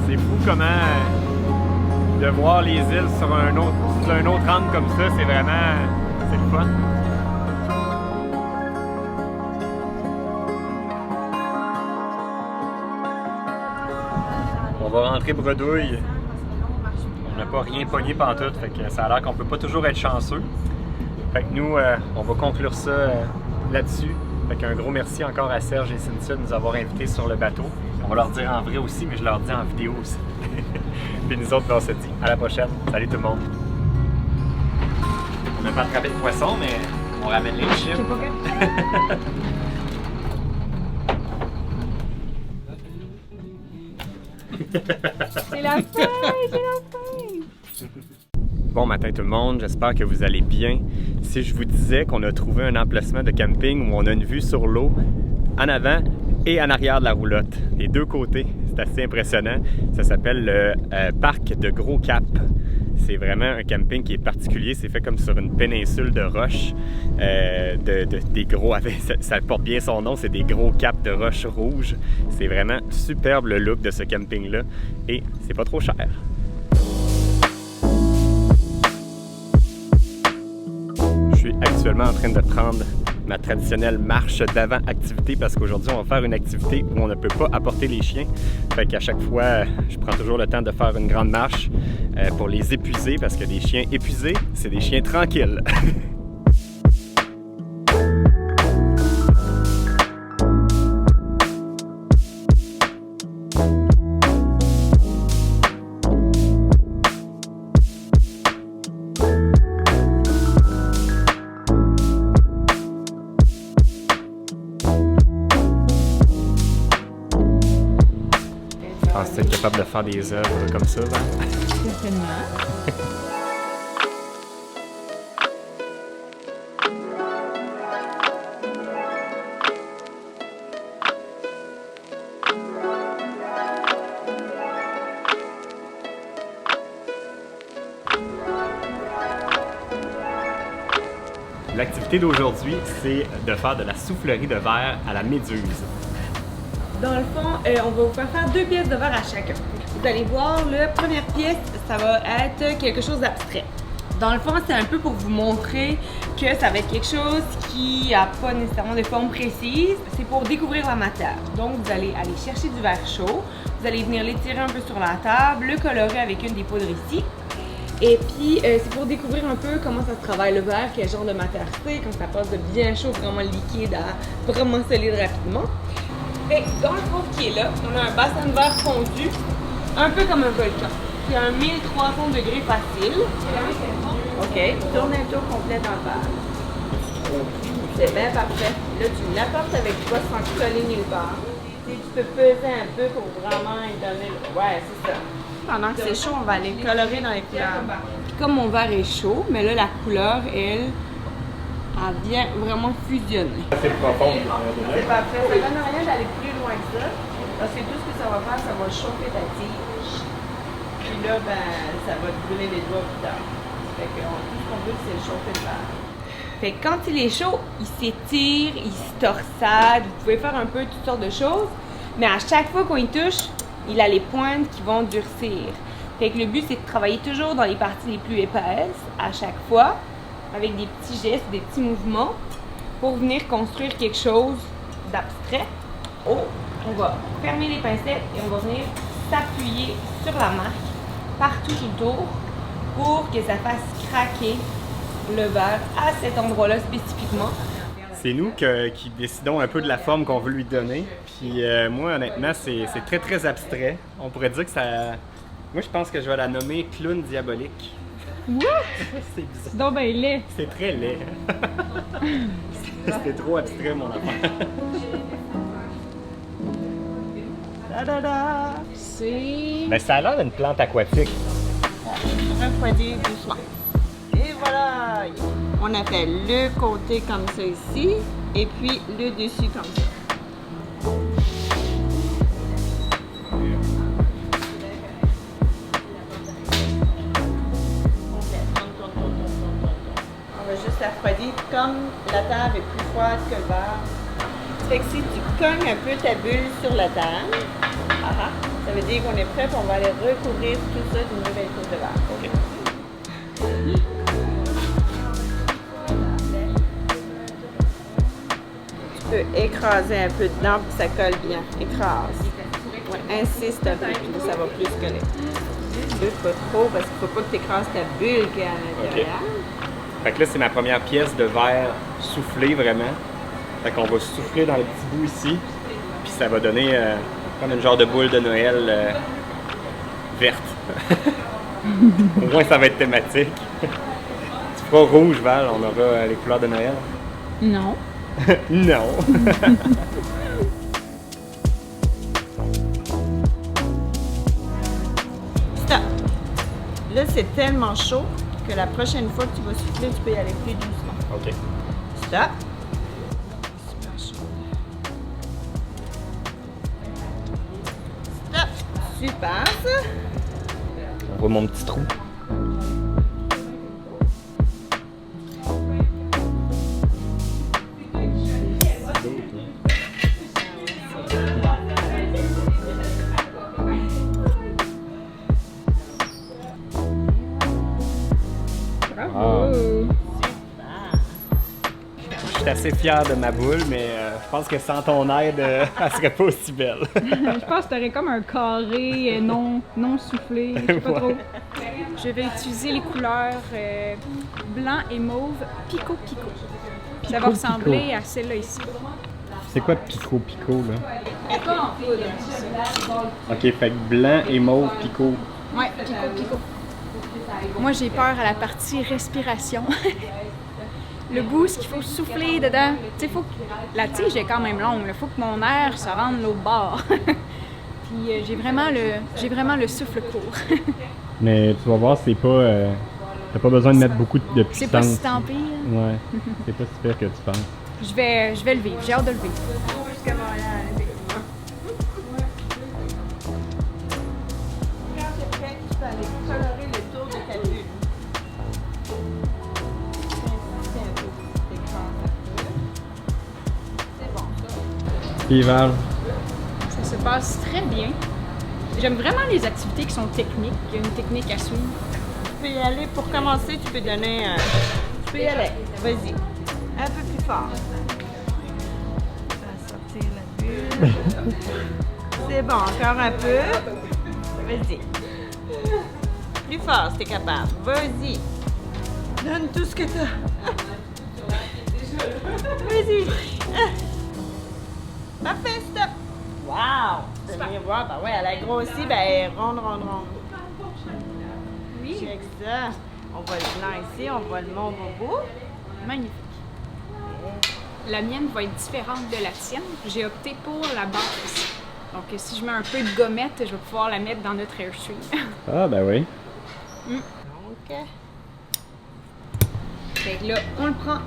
C'est fou comment de voir les îles sur un autre angle comme ça, c'est vraiment... c'est le fun. On va rentrer bredouille. On n'a pas rien pogné pantoute, fait que ça a l'air qu'on peut pas toujours être chanceux. Fait que nous, on va conclure ça là-dessus. Fait qu'un gros merci encore à Serge et Cynthia de nous avoir invités sur le bateau. On va leur dire en vrai aussi, mais je leur dis en vidéo aussi. Puis nous autres, on se dit à la prochaine. Salut tout le monde. On n'a pas attrapé de poisson, mais on ramène les chips. C'est la fin, c'est la fin. Bon matin tout le monde, j'espère que vous allez bien. Si je vous disais qu'on a trouvé un emplacement de camping où on a une vue sur l'eau en avant et en arrière de la roulotte, des deux côtés. C'est assez impressionnant. Ça s'appelle le parc de Gros Cap. C'est vraiment un camping qui est particulier. C'est fait comme sur une péninsule de roches, des gros. Ça porte bien son nom, c'est des gros caps de roches rouges. C'est vraiment superbe le look de ce camping-là et c'est pas trop cher. Je suis actuellement en train de prendre ma traditionnelle marche d'avant-activité parce qu'aujourd'hui, on va faire une activité où on ne peut pas apporter les chiens. Fait qu'à chaque fois, je prends toujours le temps de faire une grande marche pour les épuiser parce que des chiens épuisés, c'est des chiens tranquilles. Je pense que tu es capable de faire des œuvres comme ça, Val? Certainement. L'activité d'aujourd'hui, c'est de faire de la soufflerie de verre à la méduse. Dans le fond, on va vous faire 2 pièces de verre à chacun. Vous allez voir, la première pièce, ça va être quelque chose d'abstrait. Dans le fond, c'est un peu pour vous montrer que ça va être quelque chose qui n'a pas nécessairement de forme précise. C'est pour découvrir la matière. Donc, vous allez aller chercher du verre chaud, vous allez venir l'étirer un peu sur la table, le colorer avec une des poudres ici. Et puis, c'est pour découvrir un peu comment ça se travaille le verre, quel genre de matière c'est, quand ça passe de bien chaud, vraiment liquide à vraiment solide rapidement. Et dans le four qui est là, on a un bassin de verre fondu, un peu comme un volcan, qui a un 1300 degrés facile. OK, tourne un tour complet dans le verre. C'est bien parfait. Là, tu l'apportes avec toi sans coller nulle part. Tu peux peser un peu pour vraiment y donner le... Ouais, c'est ça. Pendant que c'est chaud, on va aller colorer dans les couleurs. Puis comme mon verre est chaud, mais là, la couleur, elle vient vraiment fusionner. C'est profond. C'est parfait. Ça ne donne rien d'aller plus loin que ça. Parce que tout ce que ça va faire, ça va chauffer ta tige. Puis là, ben, ça va te brûler les doigts plus tard. Fait que tout ce qu'on veut, c'est le chauffer le verre. Fait que quand il est chaud, il s'étire, il se torsade. Vous pouvez faire un peu toutes sortes de choses. Mais à chaque fois qu'on y touche, il a les pointes qui vont durcir. Fait que le but, c'est de travailler toujours dans les parties les plus épaisses, à chaque fois, avec des petits gestes, des petits mouvements, pour venir construire quelque chose d'abstrait. Oh, on va fermer les pincettes et on va venir s'appuyer sur la marque partout autour pour que ça fasse craquer le verre à cet endroit-là spécifiquement. C'est nous qui décidons un peu de la forme qu'on veut lui donner. Puis moi, honnêtement, c'est très, très abstrait. On pourrait dire que ça... Moi, je pense que je vais la nommer clown diabolique. What? C'est bizarre. Donc, ben, laid. C'est très laid. C'était trop abstrait, mon affaire. Da-da-da! C'est... Ben, ça a l'air d'une plante aquatique. Refroidir doucement. Et voilà! On a fait le côté comme ça ici, et puis le dessus comme ça. On va juste la refroidir comme la table est plus froide que le verre. Fait que si tu cognes un peu ta bulle sur la table, ça veut dire qu'on est prêt, puis on va aller recouvrir tout ça d'une nouvelle couche de verre. OK. Tu peux écraser un peu dedans pour que ça colle bien. Écrase. Ouais, insiste un peu, puis ça va plus coller. Pas trop, parce qu'il ne faut pas que tu écrases ta bulle qui est à l'intérieur. Okay. Fait que là, c'est ma première pièce de verre soufflé, vraiment. Fait qu'on va souffler dans le petit bout ici, puis ça va donner comme une genre de boule de Noël verte. Au moins, ça va être thématique. Tu feras rouge, Val, on aura les couleurs de Noël. Non. Non. Stop. Là, c'est tellement chaud que la prochaine fois que tu vas souffler, tu peux y aller plus doucement. OK. Stop. Super chaud. Super, ça. On voit mon petit trou. Bravo! Je suis assez fier de ma boule, mais je pense que sans ton aide, elle serait pas aussi belle. Je pense que t'aurais comme un carré non soufflé, je sais pas trop. Je vais utiliser les couleurs blanc et mauve Pico Pico. Ça va ressembler à celle-là ici. C'est quoi Pico Pico, là? Pico en poudre, c'est ça. Ok, fait que blanc et mauve Pico. Ouais, Pico Pico. Moi, j'ai peur à la partie respiration. Le boost qu'il faut souffler dedans. Tu sais, la tige est quand même longue. Il faut que mon air se rende l'autre bord. Puis j'ai vraiment le souffle court. Mais tu vas voir, c'est pas... t'as pas besoin de mettre beaucoup de puissance. C'est pas si tant pire. Ouais, c'est pas si pire que tu penses. Je vais le vivre. J'ai hâte de le vivre. Jusqu'à Montréal, effectivement. Quand c'est prêt, tu peux aller colorer le tour de ta bulle. C'est bon, ça. Puis Val, Ça se passe très bien. J'aime vraiment les activités qui sont techniques. Il y a une technique à suivre. Tu peux y aller. Pour commencer, tu peux donner un... Tu peux y aller. Vas-y. Un peu plus fort. Tu vas sortir la bulle. C'est bon. Encore un peu. Vas-y. Plus fort si t'es capable. Vas-y. Donne tout ce que t'as. Vas-y. Parfait, stop. Wow! C'est bien voir. Ben ouais, elle a grossi. Ben, ronde. Oui. Check ça. On voit le blanc ici, on voit le mauve au bout. Magnifique. La mienne va être différente de la tienne. J'ai opté pour la base. Donc, si je mets un peu de gommette, je vais pouvoir la mettre dans notre Airstream. ah ben oui. OK. Fait que là, on le prend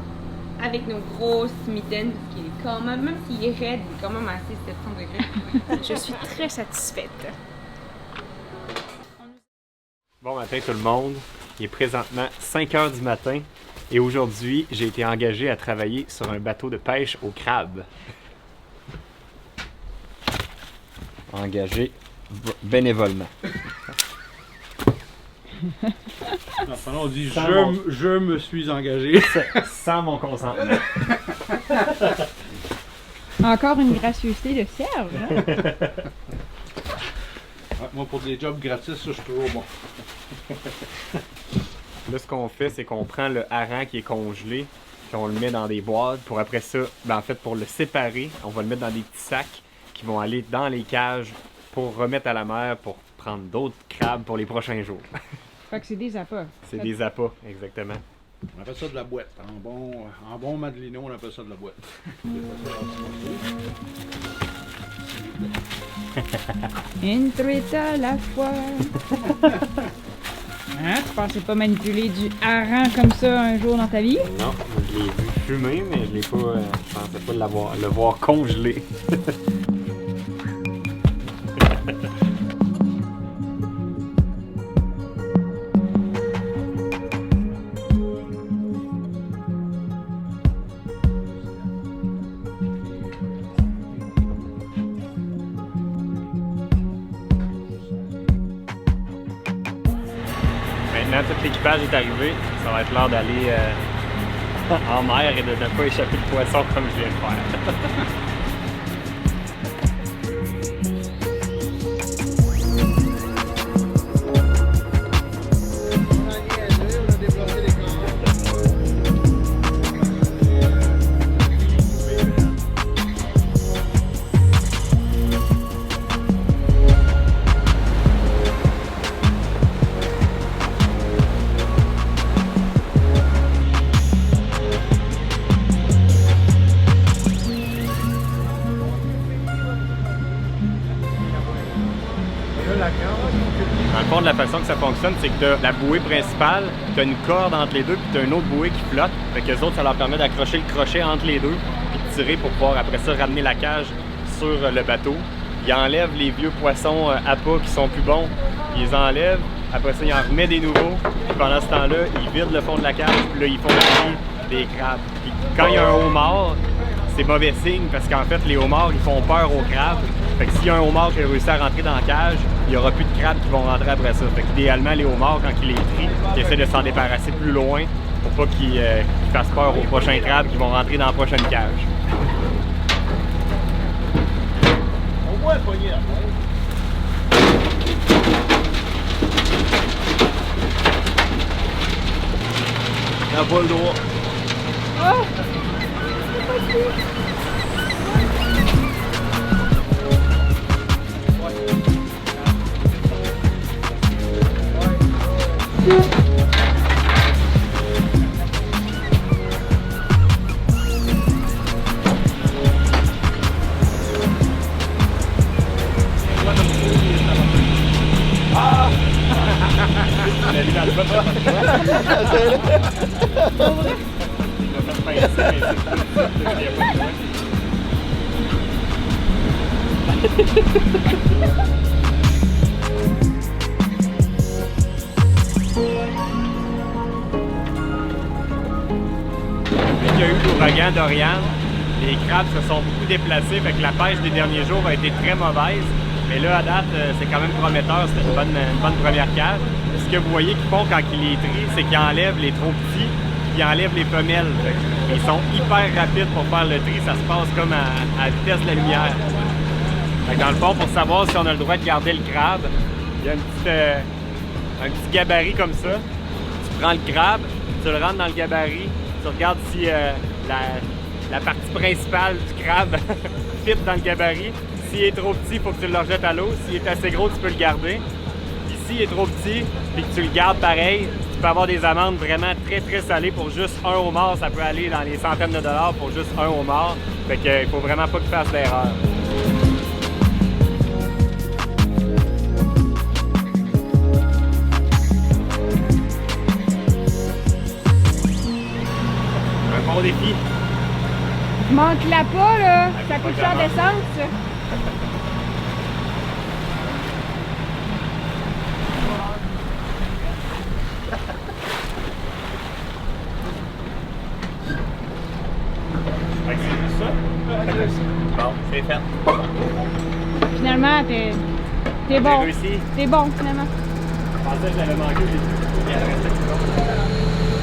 avec nos grosses mitaines, qui est quand même s'il est raide, il est quand même assez 700 degrés. Je suis très satisfaite. Bon matin tout le monde. Il est présentement 5 h du matin et aujourd'hui, j'ai été engagé à travailler sur un bateau de pêche au crabe. Engagé bénévolement. On dit Sans je me suis engagé. Sans mon consentement. Encore une gracieuseté de Serge. Hein? Ouais, moi, pour des jobs gratis, ça, je suis toujours bon. Là, ce qu'on fait, c'est qu'on prend le hareng qui est congelé, puis on le met dans des boîtes. Pour après ça, ben, en fait, pour le séparer, on va le mettre dans des petits sacs qui vont aller dans les cages pour remettre à la mer pour prendre d'autres crabes pour les prochains jours. Fait que c'est des appâts. C'est des appâts, exactement. On appelle ça de la boîte. En bon madelino, on appelle ça de la boîte. Une truite à la fois. Hein? Tu pensais pas manipuler du hareng comme ça un jour dans ta vie? Non, je l'ai vu fumer, mais je l'ai pas. Je pensais pas le voir congelé. Maintenant, tout l'équipage est arrivé. Ça va être l'heure d'aller en mer et de ne pas échapper de poisson comme je viens de faire. Dans le fond, de la façon que ça fonctionne, c'est que tu as la bouée principale, tu as une corde entre les deux, puis tu as une autre bouée qui flotte. Fait que les autres, ça leur permet d'accrocher le crochet entre les deux, puis de tirer pour pouvoir après ça ramener la cage sur le bateau. Il Ils enlèvent les vieux poissons appâts qui sont plus bons. Ils les enlèvent. Après ça, ils en remettent des nouveaux. Puis pendant ce temps-là, ils vident le fond de la cage. Puis là, ils font des crabes. Puis quand il y a un homard, c'est mauvais signe parce qu'en fait, les homards, ils font peur aux crabes. Fait que s'il y a un homard qui a réussi à rentrer dans la cage, il n'y aura plus de crabes qui vont rentrer après ça. Fait qu'idéalement, les homards, quand ils les trient, ils essaient de s'en débarrasser plus loin pour pas qu'ils fassent peur aux prochains crabes qui vont rentrer dans la prochaine cage. Au moins un poignet là. n'a pas le droit. Oh! Il y a eu l'ouragan Dorian, les crabes se sont beaucoup déplacés, fait que la pêche des derniers jours a été très mauvaise. Mais là, à date, c'est quand même prometteur, c'était une bonne première cage. Ce que vous voyez qu'ils font quand ils les trient, c'est qu'ils enlèvent les trop petits, puis ils enlèvent les femelles. Ils sont hyper rapides pour faire le tri, ça se passe comme à la vitesse de la lumière. Fait que dans le fond, pour savoir si on a le droit de garder le crabe, il y a un petit gabarit comme ça. Tu prends le crabe, tu le rentres dans le gabarit, tu regardes si la partie principale du crabe fit dans le gabarit. S'il est trop petit, il faut que tu le rejettes à l'eau. S'il est assez gros, tu peux le garder. Puis s'il est trop petit et que tu le gardes pareil, tu peux avoir des amendes vraiment très très salées pour juste un homard. Ça peut aller dans les centaines de dollars pour juste un homard. Fait qu'il faut vraiment pas que tu fasses d'erreur. Un bon défi. Manque-la pas, là. Ça coûte cher d'essence, ça. Bon, c'est fait. Finalement, t'es bon. J'ai réussi. T'es bon, finalement. Je pensais que je l'avais manqué, j'ai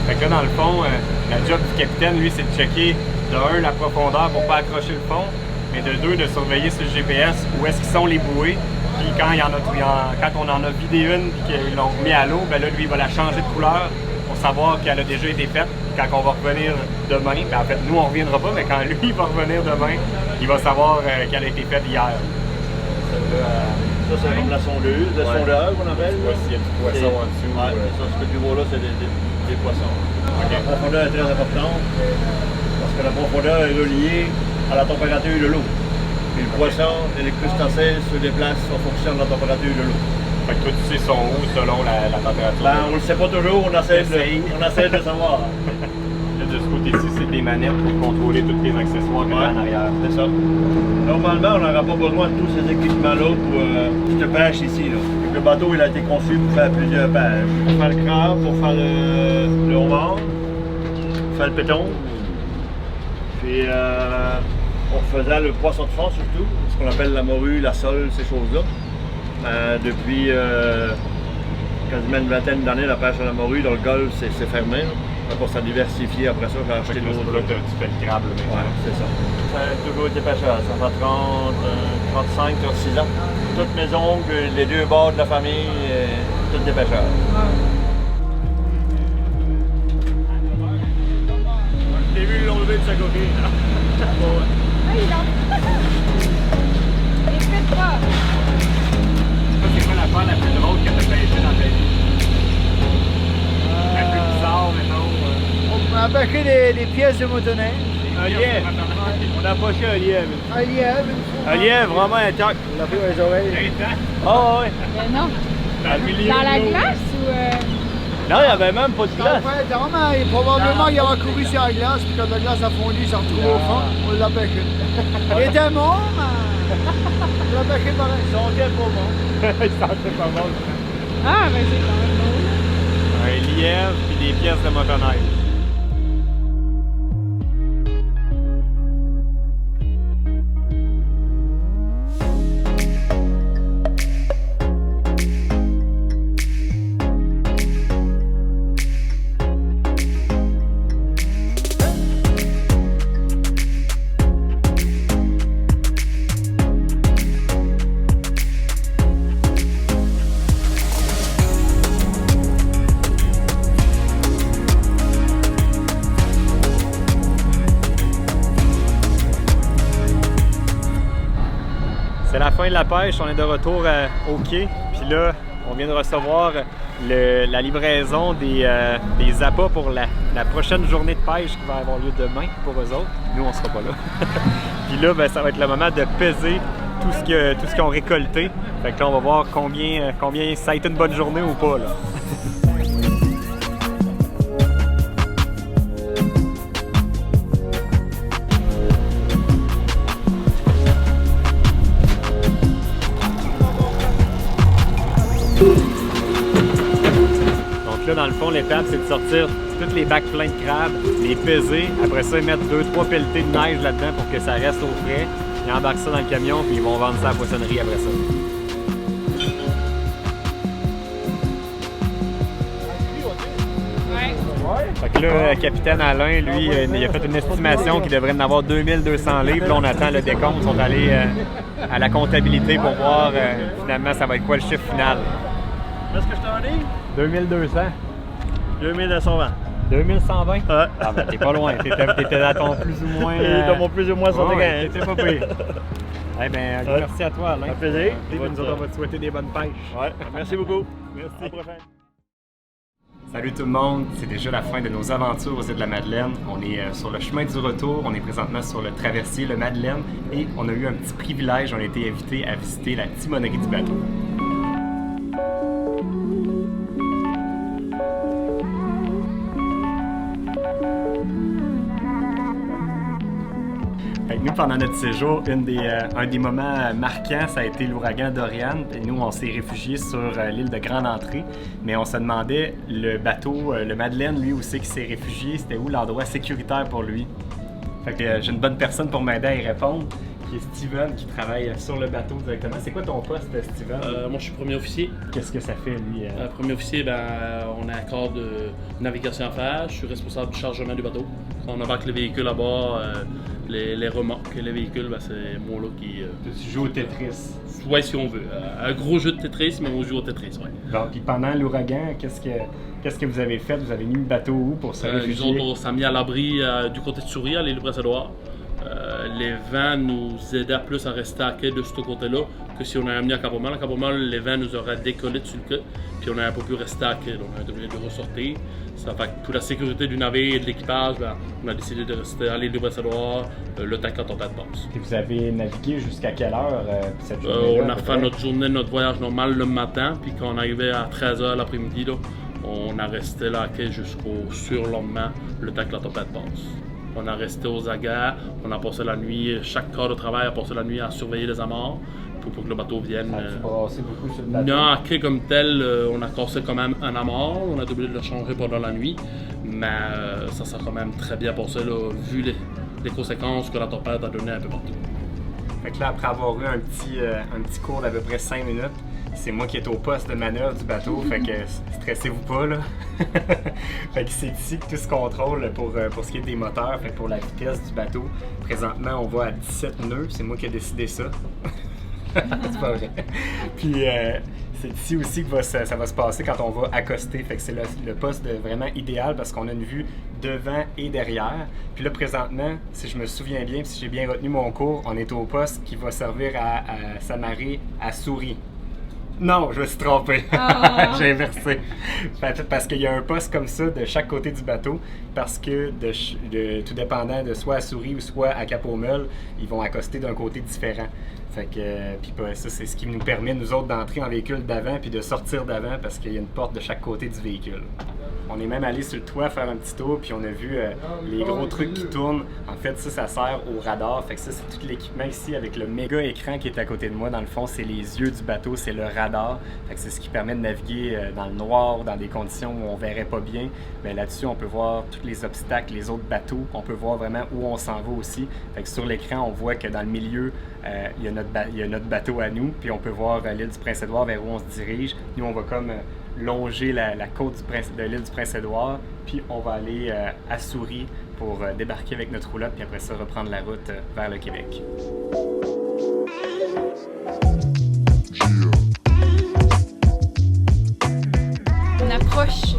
fait que là, dans le fond, la job du capitaine, lui, c'est de checker de 1 la profondeur pour pas accrocher le fond, mais de 2 de surveiller sur le GPS où est-ce qu'ils sont les bouées. Puis quand on en a vidé une et qu'ils l'ont remis à l'eau, ben là, lui, il va la changer de couleur pour savoir qu'elle a déjà été faite. Quand on va revenir demain, ben en fait, nous, on reviendra pas, mais quand lui, il va revenir demain, il va savoir qu'elle a été faite hier. Ça, c'est comme la sondeuse, le sondeur qu'on appelle. S'il y a du poisson en dessous. Ouais, ça, ce que tu vois là, c'est des poissons. Okay. La profondeur est très importante parce que la profondeur est reliée à la température de l'eau. Et le poisson et les crustacés se déplacent en fonction de la température de l'eau. Fait que toi, tu sais son où selon la température? Ben, on ne le sait pas toujours, on essaie de savoir. Là, de ce côté-ci, c'est des manettes pour contrôler tous les accessoires qu'il y a en arrière. C'est ça. Normalement, on n'aura pas besoin de tous ces équipements-là pour cette pêche ici. Là. Le bateau il a été conçu pour faire plusieurs pêches. Pour faire le crabe, pour faire le homard, pour faire le péton. Puis on faisait le poisson de fond surtout, ce qu'on appelle la morue, la sole, ces choses-là. Depuis quasiment une vingtaine d'années, la pêche à la morue dans le golfe, c'est fermé. Pour ça diversifier, après ça, j'ai acheté d'autres. Là, tu fais le crabe, là, ouais, c'est ça. Ça a toujours été pêcheur. Ça fait 35, 36 ans. Toutes mes oncles, les 2 bords de la famille, tous des pêcheurs. J'ai vu l'enlever de sa coquille. Ah, il l'a. Il fait pas. C'est quoi l'affaire la plus drôle que tu as pêché dans ta vie? La plus bizarre, maintenant. On a pêché des pièces de motoneige. Un lièvre. On a pêché un lièvre. Un lièvre. Un lièvre, vraiment intact. On l'a pris dans les oreilles. Ah ouais. Mais non. Dans la glace ou... Non, il n'y avait même pas de glace. Probablement il aura couru sur la glace, puis quand la glace a fondu, il s'est retrouvé au fond. On l'a pêché. Il était bon, mais... Je l'ai pêché pareil. Ils sont bien pas bons. Ils sentaient pas bon. Ah, ben c'est quand même drôle. Un lièvre puis des pièces de motoneige. C'est la fin de la pêche, on est de retour au quai. Puis là, on vient de recevoir la livraison des appâts pour la prochaine journée de pêche qui va avoir lieu demain pour eux autres. Nous, on sera pas là. Puis là, ben, ça va être le moment de peser tout ce qu'ils ont récolté. Fait que là, on va voir combien ça a été une bonne journée ou pas, là. Donc là, dans le fond, l'étape, c'est de sortir tous les bacs pleins de crabes, les peser, après ça, mettre 2-3 pelletées de neige là-dedans pour que ça reste au frais. Ils embarquent ça dans le camion, puis ils vont vendre ça à la poissonnerie après ça. Fait que là, le capitaine Alain, lui, il a fait une estimation qu'il devrait en avoir 2200 livres. Là, on attend le décompte. Ils sont allés à la comptabilité pour voir finalement ça va être quoi le chiffre final. Qu'est-ce que je t'en dis? 2200. 2220. 2120? Ouais. Ah ben t'es pas loin. T'étais à ton plus ou moins... Dans mon plus ou moins 75. Ouais, t'étais pas pire. Eh bien, merci à toi, Alain. Un plaisir. Nous autres, on va te souhaiter des bonnes pêches. Ouais. Merci beaucoup. Merci. À la prochaine. Salut tout le monde, c'est déjà la fin de nos aventures aux îles de la Madeleine. On est sur le chemin du retour, on est présentement sur le traversier, le Madeleine, et on a eu un petit privilège, on a été invités à visiter la timonerie du bateau. Nous, pendant notre séjour, un des moments marquants, ça a été l'ouragan Dorian. Et nous, on s'est réfugiés sur l'île de Grande Entrée. Mais on se demandait, le bateau, le Madeleine, lui aussi, qui s'est réfugié, c'était où l'endroit sécuritaire pour lui? Fait que j'ai une bonne personne pour m'aider à y répondre, qui est Steven, qui travaille sur le bateau directement. C'est quoi ton poste, Steven? Moi, je suis premier officier. Qu'est-ce que ça fait, lui? Premier officier, on a un corps de navigation à faire. Je suis responsable du chargement du bateau. On embarque les véhicules à bord, les remorques, les véhicules, c'est moi là qui... Tu joues au Tetris? Ouais, si on veut. Un gros jeu de Tetris, mais on joue au Tetris, ouais. Bon, puis pendant l'ouragan, qu'est-ce que vous avez fait? Vous avez mis le bateau où pour se réfugier? Nous autres, on s'est mis à l'abri du côté de Souris, à l'île du Brassadoir. Les vents nous aidaient plus à rester à quai de ce côté-là que si on avait amené à Cap-au-Mal. À Cap-au-Mal, les vents nous auraient décollé dessus le quai, puis on n'aurait pas pu rester à quai. Donc on a obligé de ressortir. Ça fait que pour la sécurité du navire et de l'équipage, on a décidé de rester à l'île du Brassadoir le temps que la tempête passe. Et vous avez navigué jusqu'à quelle heure cette journée-là? On a fait notre journée, notre voyage normal le matin, puis quand on arrivait à 13h l'après-midi, on a resté là à quai jusqu'au surlendemain, le temps que la tempête passe. On a resté aux aguets, on a passé la nuit, chaque corps de travail a passé la nuit à surveiller les amarres pour que le bateau vienne. Ça a brassé beaucoup sur le bateau? Non, à quai comme tel, on a cassé quand même un amarre, on a oublié de le changer pendant la nuit, mais ça s'est quand même très bien passé là, vu les conséquences que la tempête a données un peu partout. Fait que là, après avoir eu un petit cours d'à peu près 5 minutes, c'est moi qui est au poste de manœuvre du bateau, fait que stressez-vous pas là. Fait que c'est ici que tout se contrôle pour ce qui est des moteurs, fait que pour la vitesse du bateau. Présentement, on va à 17 nœuds, c'est moi qui ai décidé ça. C'est pas vrai. Puis c'est ici aussi que ça va se passer quand on va accoster. Fait que c'est le poste vraiment idéal parce qu'on a une vue devant et derrière. Puis là, présentement, si je me souviens bien, si j'ai bien retenu mon cours, on est au poste qui va servir à s'amarrer à Souris. Non, je me suis trompé. J'ai inversé. Parce qu'il y a un poste comme ça de chaque côté du bateau. parce que tout dépendant de soit à Souris ou soit à Cap-aux-Meules, ils vont accoster d'un côté différent. Fait que, puis ça, c'est ce qui nous permet, nous autres, d'entrer en véhicule d'avant puis de sortir d'avant parce qu'il y a une porte de chaque côté du véhicule. On est même allé sur le toit faire un petit tour puis on a vu les gros trucs qui tournent. En fait, ça sert au radar. Fait que ça, c'est tout l'équipement ici avec le méga écran qui est à côté de moi. Dans le fond, c'est les yeux du bateau, c'est le radar. Fait que c'est ce qui permet de naviguer dans le noir, dans des conditions où on verrait pas bien. Bien, là-dessus, on peut voir tous les obstacles, les autres bateaux. On peut voir vraiment où on s'en va aussi. Fait que sur l'écran, on voit que dans le milieu, il y a notre bateau à nous. Puis on peut voir l'île du Prince-Édouard vers où on se dirige. Nous, on va comme longer la côte de l'île du Prince-Édouard, puis on va aller à Souris pour débarquer avec notre roulotte, puis après ça, reprendre la route vers le Québec. On approche,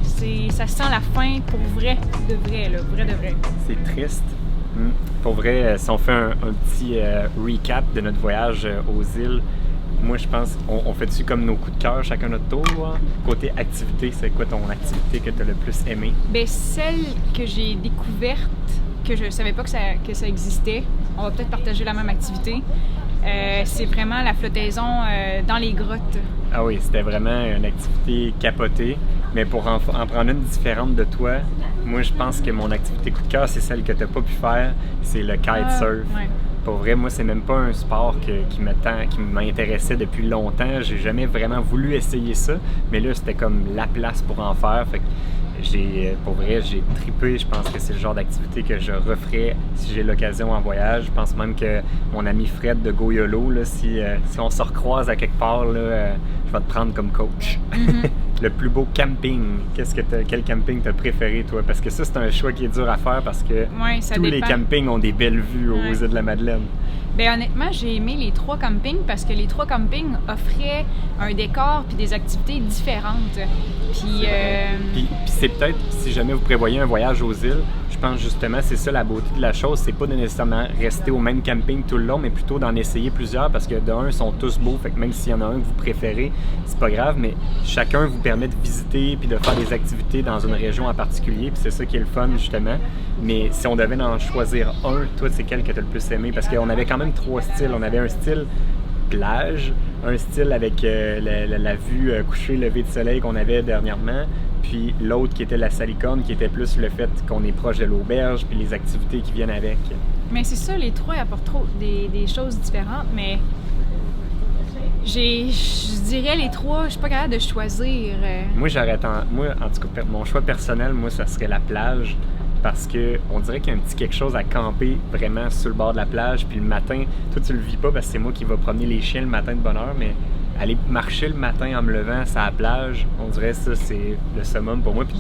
ça sent la fin pour vrai, de vrai, là, vrai de vrai. C'est triste. Pour vrai, si on fait un petit recap de notre voyage aux îles, moi, je pense, on fait-tu comme nos coups de cœur, chacun notre tour? Hein? Côté activité, c'est quoi ton activité que tu as le plus aimé? Bien, celle que j'ai découverte, que je savais pas que ça existait, on va peut-être partager la même activité, c'est vraiment la flottaison dans les grottes. Ah oui, c'était vraiment une activité capotée, mais pour en prendre une différente de toi, moi, je pense que mon activité coup de cœur, c'est celle que tu n'as pas pu faire, c'est le kitesurf. Ouais. Pour vrai, moi, c'est même pas un sport qui m'intéressait depuis longtemps. J'ai jamais vraiment voulu essayer ça, mais là, c'était comme la place pour en faire. Fait que pour vrai, j'ai trippé. Je pense que c'est le genre d'activité que je referais si j'ai l'occasion en voyage. Je pense même que mon ami Fred de GoYolo, là, si on se recroise à quelque part, là, je vais te prendre comme coach. Mm-hmm. Le plus beau camping, quel camping t'as préféré, toi? Parce que ça, c'est un choix qui est dur à faire parce que tous les campings ont des belles vues aux îles de la Madeleine. Bien, honnêtement, j'ai aimé les 3 campings parce que les 3 campings offraient un décor puis des activités différentes. Puis c'est peut-être, si jamais vous prévoyez un voyage aux îles, je pense justement c'est ça la beauté de la chose, c'est pas de nécessairement rester au même camping tout le long, mais plutôt d'en essayer plusieurs parce que d'un, ils sont tous beaux, fait que même s'il y en a un que vous préférez, c'est pas grave, mais chacun vous permet de visiter puis de faire des activités dans une région en particulier, puis c'est ça qui est le fun justement. Mais si on devait en choisir un, toi, c'est quel que tu as le plus aimé? Parce qu'on avait quand même 3 styles. On avait un style plage, un style avec la vue coucher-lever de soleil qu'on avait dernièrement, puis l'autre qui était la salicorne, qui était plus le fait qu'on est proche de l'auberge, puis les activités qui viennent avec. Mais c'est ça, les 3 apportent des choses différentes, mais je dirais les 3, je suis pas capable de choisir. Moi, en tout cas, mon choix personnel, moi, ça serait la plage. Parce qu'on dirait qu'il y a un petit quelque chose à camper vraiment sur le bord de la plage. Puis le matin, toi tu le vis pas parce que c'est moi qui va promener les chiens le matin de bonne heure, mais aller marcher le matin en me levant sur la plage, on dirait ça c'est le summum pour moi. Puis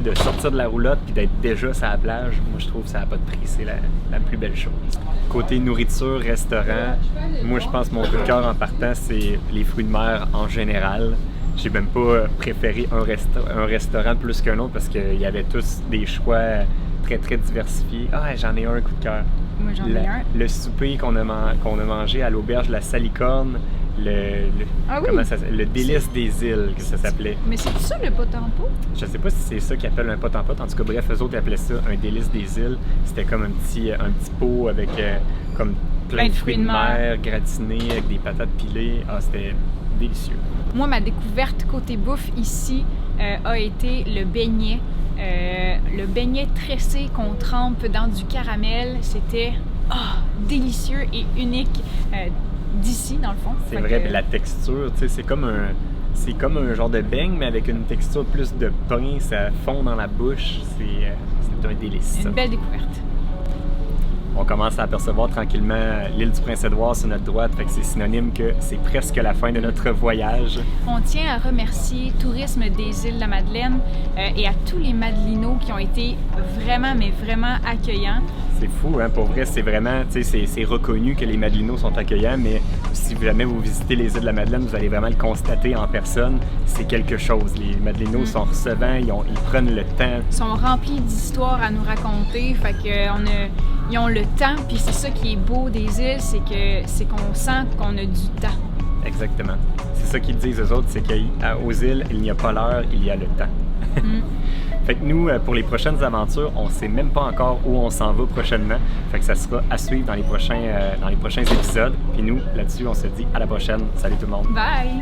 de sortir de la roulotte puis d'être déjà sur la plage, moi je trouve que ça n'a pas de prix, c'est la plus belle chose. Côté nourriture, restaurant, moi je pense que mon coup de cœur en partant c'est les fruits de mer en général. J'ai même pas préféré un restaurant plus qu'un autre parce qu'il y avait tous des choix très très diversifiés. Ah, j'en ai un coup de cœur. Moi j'en ai un. Le souper qu'on a mangé à l'auberge La Salicorne, le délice des îles que ça s'appelait. Mais c'est ça le pot en pot? Je sais pas si c'est ça qu'ils appellent un pot en pot. En tout cas, bref, eux autres appelaient ça un délice des îles. C'était comme un petit pot avec comme plein de fruits de mer gratinés avec des patates pilées. Ah, c'était délicieux. Moi, ma découverte côté bouffe ici a été le beignet. Le beignet tressé qu'on trempe dans du caramel, c'était délicieux et unique d'ici, dans le fond. C'est vrai, mais la texture, tu sais, c'est comme un genre de beigne, mais avec une texture plus de pain, ça fond dans la bouche. C'est un délice. Une belle découverte. On commence à apercevoir tranquillement l'île du Prince-Édouard sur notre droite, fait que c'est synonyme que c'est presque la fin de notre voyage. On tient à remercier Tourisme des îles de la Madeleine et à tous les Madelinots qui ont été vraiment, mais vraiment accueillants. C'est fou, hein? Pour vrai, c'est vraiment, tu sais, c'est reconnu que les Madelinots sont accueillants, mais si jamais vous visitez les îles de la Madeleine, vous allez vraiment le constater en personne. C'est quelque chose. Les Madelinots sont recevants, ils prennent le temps. Ils sont remplis d'histoires à nous raconter, fait que ils ont le temps, puis c'est ça qui est beau des îles, c'est qu'on sent qu'on a du temps. Exactement. C'est ça qu'ils disent eux autres, c'est qu'aux îles, il n'y a pas l'heure, il y a le temps. Fait que nous, pour les prochaines aventures, on sait même pas encore où on s'en va prochainement. Fait que ça sera à suivre dans les prochains épisodes. Puis nous, là-dessus, on se dit à la prochaine. Salut tout le monde! Bye!